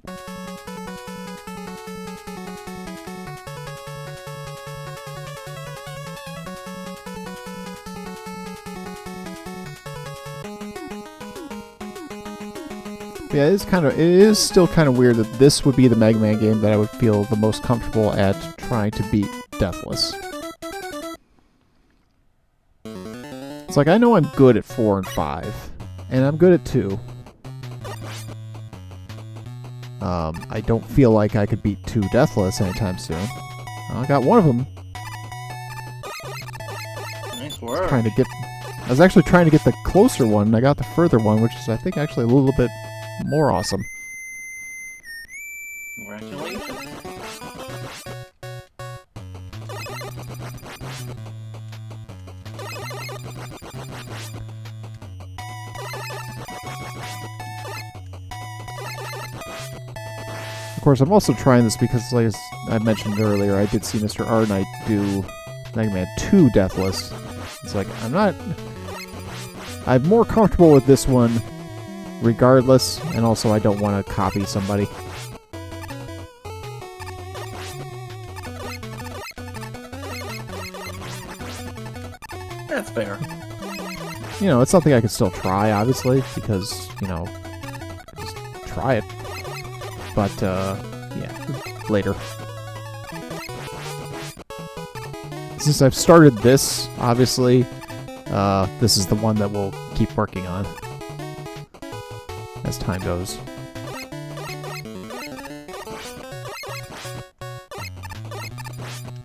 Yeah, it is still kind of weird that this would be the Mega Man game that I would feel the most comfortable at trying to beat Deathless. It's like, I know I'm good at 4 and 5, and I'm good at 2. I don't feel like I could beat 2 Deathless anytime soon. I got one of them. Nice work. I was actually trying to get the closer one, and I got the further one, which is, I think, actually a little bit more awesome. Congratulations. Of course, I'm also trying this because, like I mentioned earlier, I did see Mr. R. Knight do Mega Man 2 Deathless. It's like, I'm more comfortable with this one regardless, and also I don't want to copy somebody. That's fair. You know, it's something I could still try, obviously, because, you know, just try it. But, yeah, later. Since I've started this, obviously, this is the one that we'll keep working on as time goes.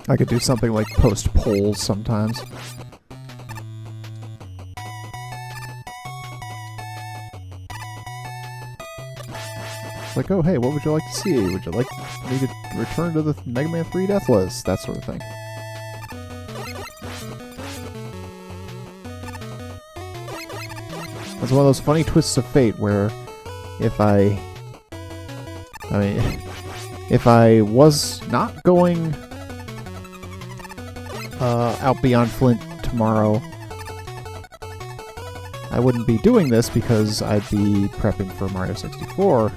I could do something like post polls sometimes. It's like, oh hey, what would you like to see? Would you like me to return to the Mega Man 3 Deathless? That sort of thing. It's one of those funny twists of fate where if I was not going out beyond Flint tomorrow, I wouldn't be doing this because I'd be prepping for Mario 64.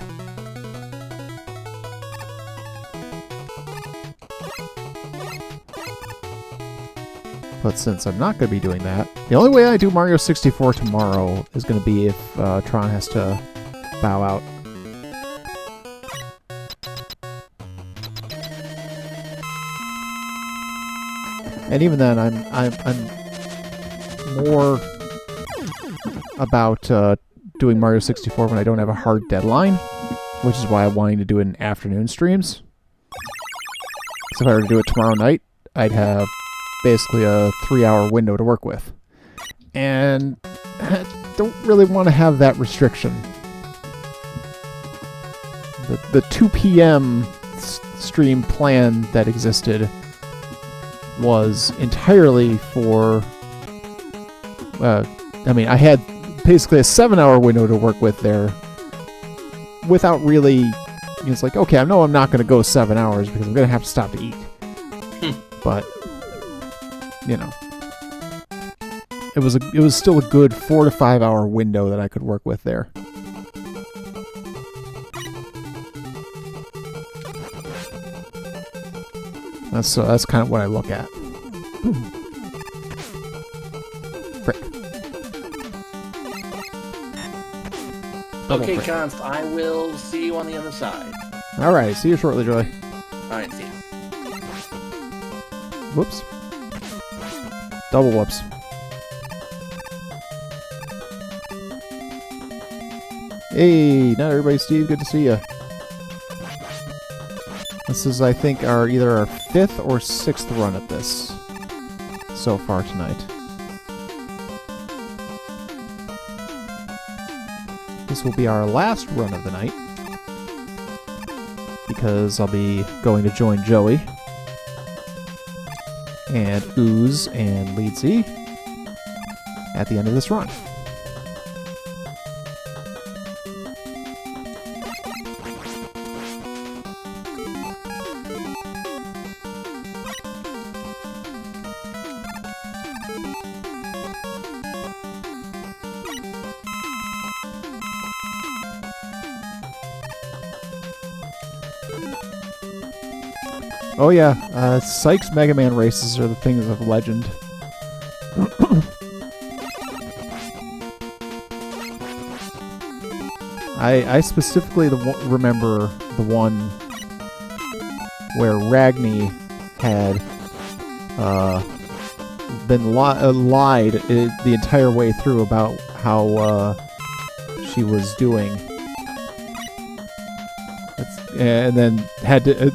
But since I'm not going to be doing that, the only way I do Mario 64 tomorrow is going to be if Tron has to bow out. And even then, I'm more about doing Mario 64 when I don't have a hard deadline, which is why I'm wanting to do it in afternoon streams. So if I were to do it tomorrow night, I'd have basically a 3-hour window to work with. And I don't really want to have that restriction. The 2 p.m. stream plan that existed was entirely for... I mean, I had basically a 7-hour window to work with there without really... It's like, okay, I know I'm not going to go 7 hours because I'm going to have to stop to eat. But... you know, it was still a good 4 to 5 hour window that I could work with there. That's kind of what I look at. Frick. Okay, Const, I will see you on the other side. Alright, see you shortly, Joy. Alright, see ya. Whoops. Double whoops. Hey, not everybody, Steve. Good to see you. This is, I think, either our 5th or 6th run at this so far tonight. This will be our last run of the night, because I'll be going to join Joey and Ooze and Leedsy at the end of this run. Oh yeah, Sykes Mega Man races are the things of legend. I specifically remember the one where Ragni had been lied the entire way through about how she was doing, and then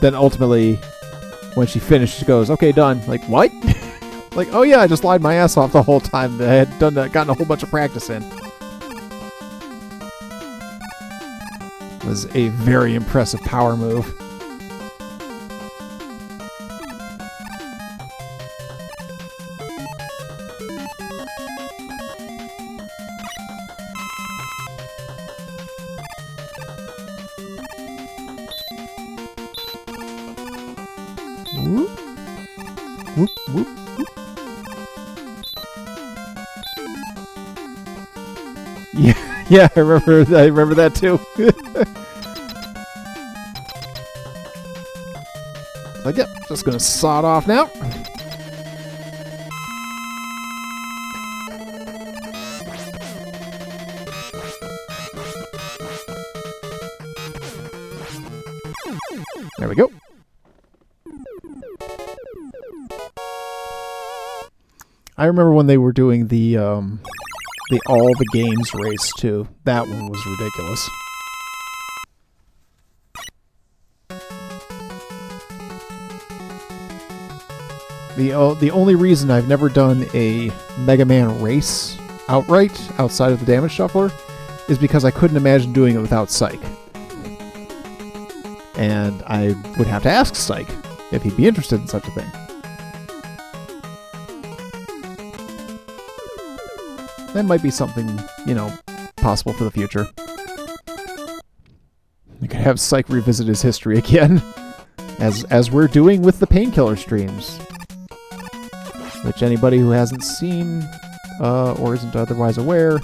then ultimately, when she finished, she goes, "Okay, done." Like, what? Like, oh yeah, I just lied my ass off the whole time. I had gotten a whole bunch of practice in. It was a very impressive power move. Whoop. Whoop, whoop, whoop. Yeah, I remember that too. Like, yep, just gonna sod off now. There we go. I remember when they were doing the all the games race too. That one was ridiculous. The only reason I've never done a Mega Man race outright outside of the Damage Shuffler is because I couldn't imagine doing it without Psych. And I would have to ask Psych if he'd be interested in such a thing. That might be something, possible for the future. You could have Psych revisit his history again, as we're doing with the Painkiller streams. Which anybody who hasn't seen, or isn't otherwise aware,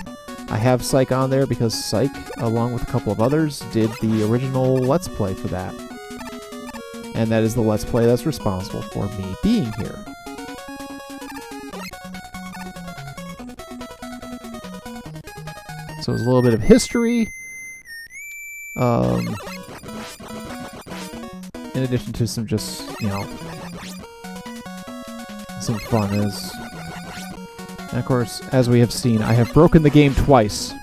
I have Psych on there because Psych, along with a couple of others, did the original Let's Play for that. And that is the Let's Play that's responsible for me being here. So it's a little bit of history, in addition to some just, some fun. And of course, as we have seen, I have broken the game twice. I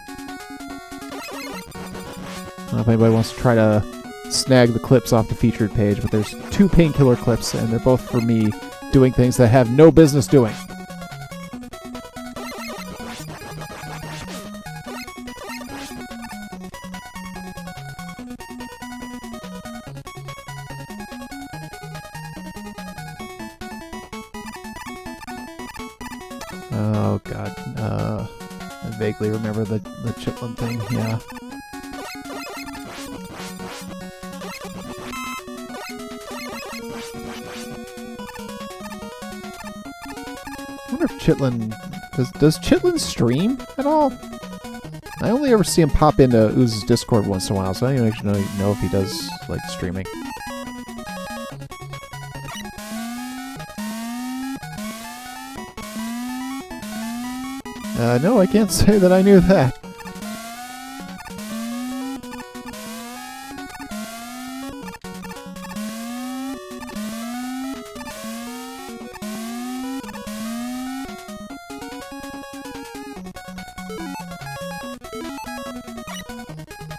don't know if anybody wants to try to snag the clips off the featured page, but there's 2 Painkiller clips, and they're both for me doing things that I have no business doing. Oh god, I vaguely remember the Chitlin thing, yeah. I wonder if Chitlin... Does Chitlin stream at all? I only ever see him pop into Ooze's Discord once in a while, so I don't even actually know if he does, streaming. No, I can't say that I knew that.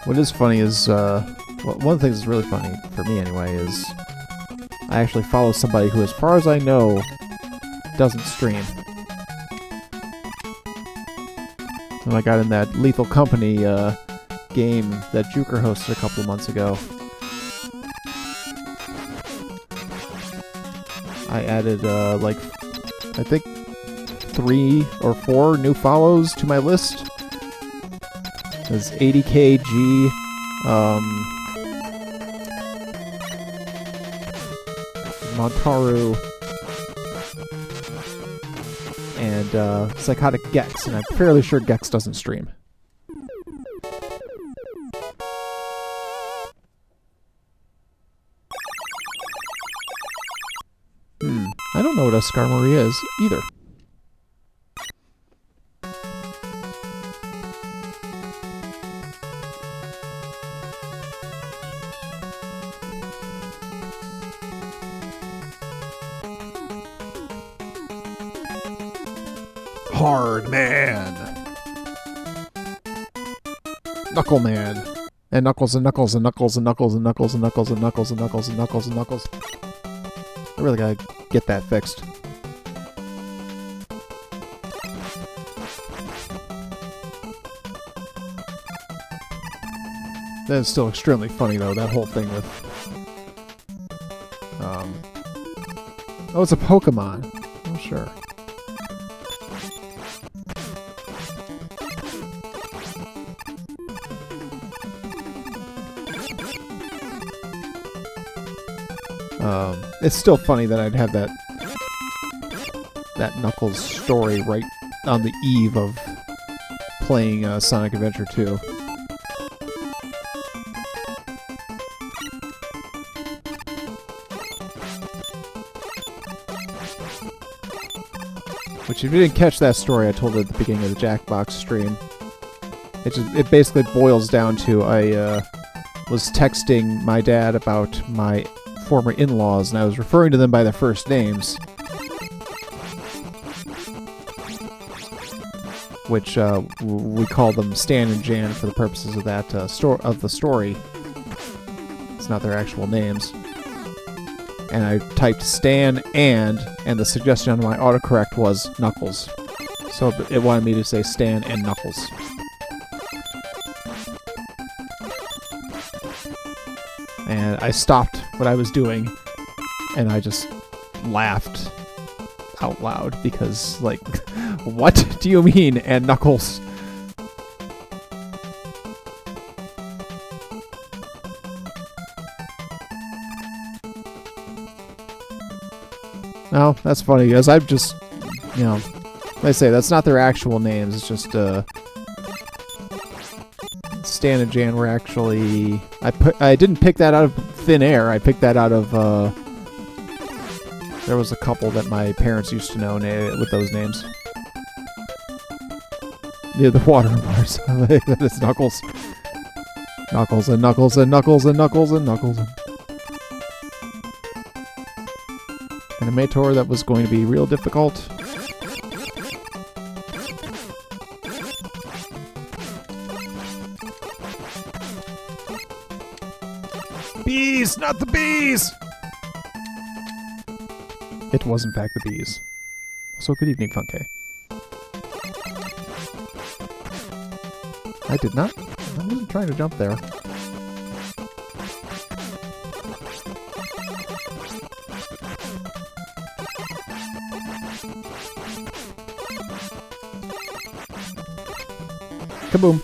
What is funny is, well, one of the things that's really funny, for me anyway, is I actually follow somebody who, as far as I know, doesn't stream. And I got in that Lethal Company game that Juker hosted a couple of months ago. I added, like, I think 3 or 4 new follows to my list. There's 80kg, Montaru, and Psychotic Gex, and I'm fairly sure Gex doesn't stream. I don't know what a Scar Maria is either. Hard Man, Knuckle Man, and Knuckles and Knuckles and Knuckles and Knuckles and Knuckles and Knuckles and Knuckles and Knuckles and Knuckles and Knuckles. I really gotta get that fixed. That's still extremely funny though, that whole thing with oh, it's a Pokemon. Oh sure. It's still funny that I'd have that Knuckles story right on the eve of playing Sonic Adventure 2. Which, if you didn't catch that story, I told it at the beginning of the Jackbox stream. It basically boils down to I was texting my dad about my former in-laws, and I was referring to them by their first names, which we call them Stan and Jan for the purposes of that of the story. It's not their actual names. And I typed Stan and the suggestion on my autocorrect was Knuckles, so it wanted me to say Stan and Knuckles. And I stopped what I was doing, and I just laughed out loud, because, like, what do you mean, and Knuckles? No, that's funny, because I've just, you know, like I say, that's not their actual names, it's just, Stan and Jan were actually... I didn't pick that out of thin air. I picked that out of... there was a couple that my parents used to know with those names. Yeah, the water bars. That is Knuckles. Knuckles and Knuckles and Knuckles and Knuckles and Knuckles. And a Mator that was going to be real difficult. Bees! Not the bees! It was in fact the bees. So good evening, Funke. I did not. I wasn't trying to jump there. Kaboom.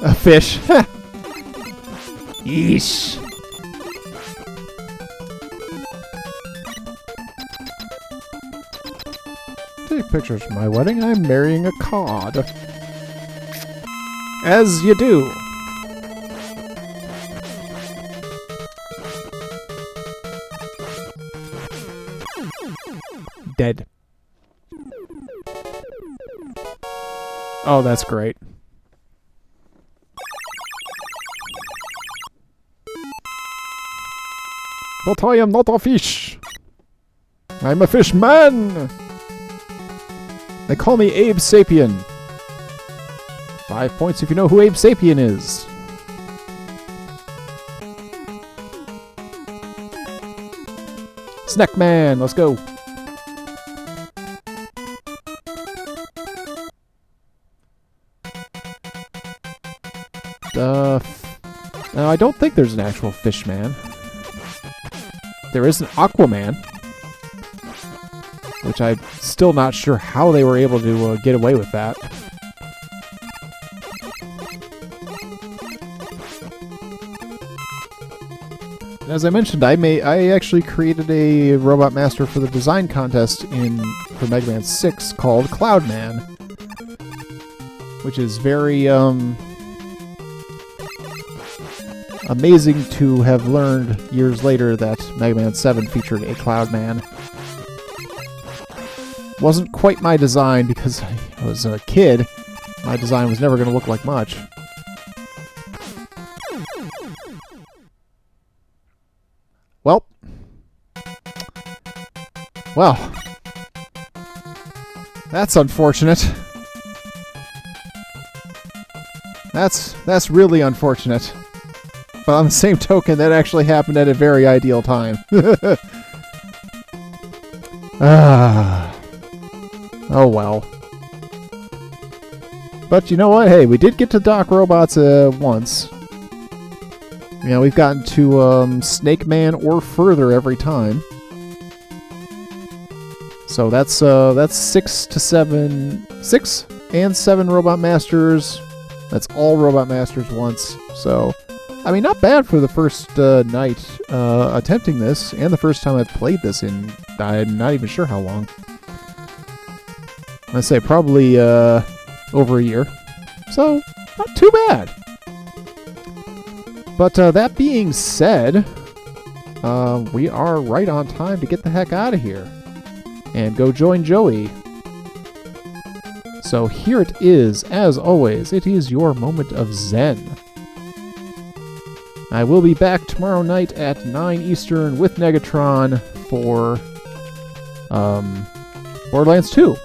A fish. Yeesh. Take pictures for my wedding. I'm marrying a cod. As you do. Dead. Oh, that's great. But I am not a fish. I'm a fish man! They call me Abe Sapien. 5 points if you know who Abe Sapien is. Snack Man, let's go. No, I don't think there's an actual fish man. There is an Aquaman, which I'm still not sure how they were able to get away with that. As I mentioned, I actually created a Robot Master for the design contest for Mega Man 6 called Cloudman, which is very amazing to have learned years later that Mega Man 7 featured a Cloudman. Wasn't quite my design because I was a kid. My design was never going to look like much. Well, that's unfortunate. That's really unfortunate. But on the same token, that actually happened at a very ideal time. Oh well. But you know what? Hey, we did get to Doc Robots once. You know, we've gotten to Snake Man or further every time. So that's 6 and 7 Robot Masters. That's all Robot Masters once. So, I mean, not bad for the first night attempting this, and the first time I've played this in I'm not even sure how long. I'd say probably over a year. So, not too bad. But that being said, we are right on time to get the heck out of here and go join Joey. So here it is, as always, it is your moment of zen. I will be back tomorrow night at 9 Eastern with Negatron for Borderlands 2.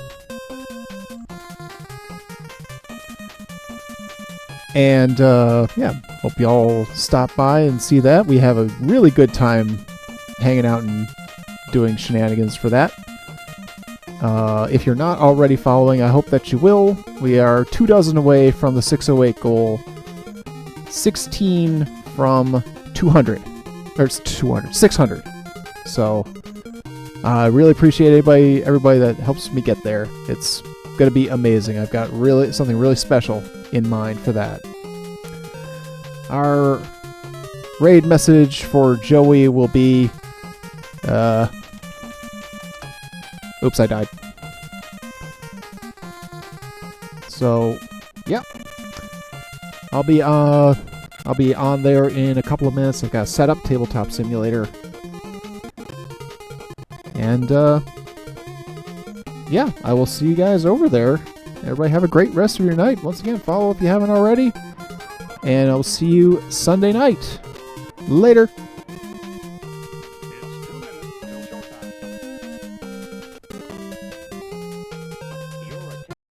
And yeah, hope y'all stop by and see that. We have a really good time hanging out and doing shenanigans for that. If you're not already following, I hope that you will. We are 24 away from the 608 goal. 16 from 200. Or it's 600. So, I really appreciate everybody that helps me get there. It's going to be amazing. I've got something really special in mind for that. Our raid message for Joey will be... Oops, I died. So, yeah. I'll be on there in a couple of minutes. I've got set up Tabletop Simulator. And, yeah, I will see you guys over there. Everybody have a great rest of your night. Once again, follow if you haven't already. And I'll see you Sunday night. Later.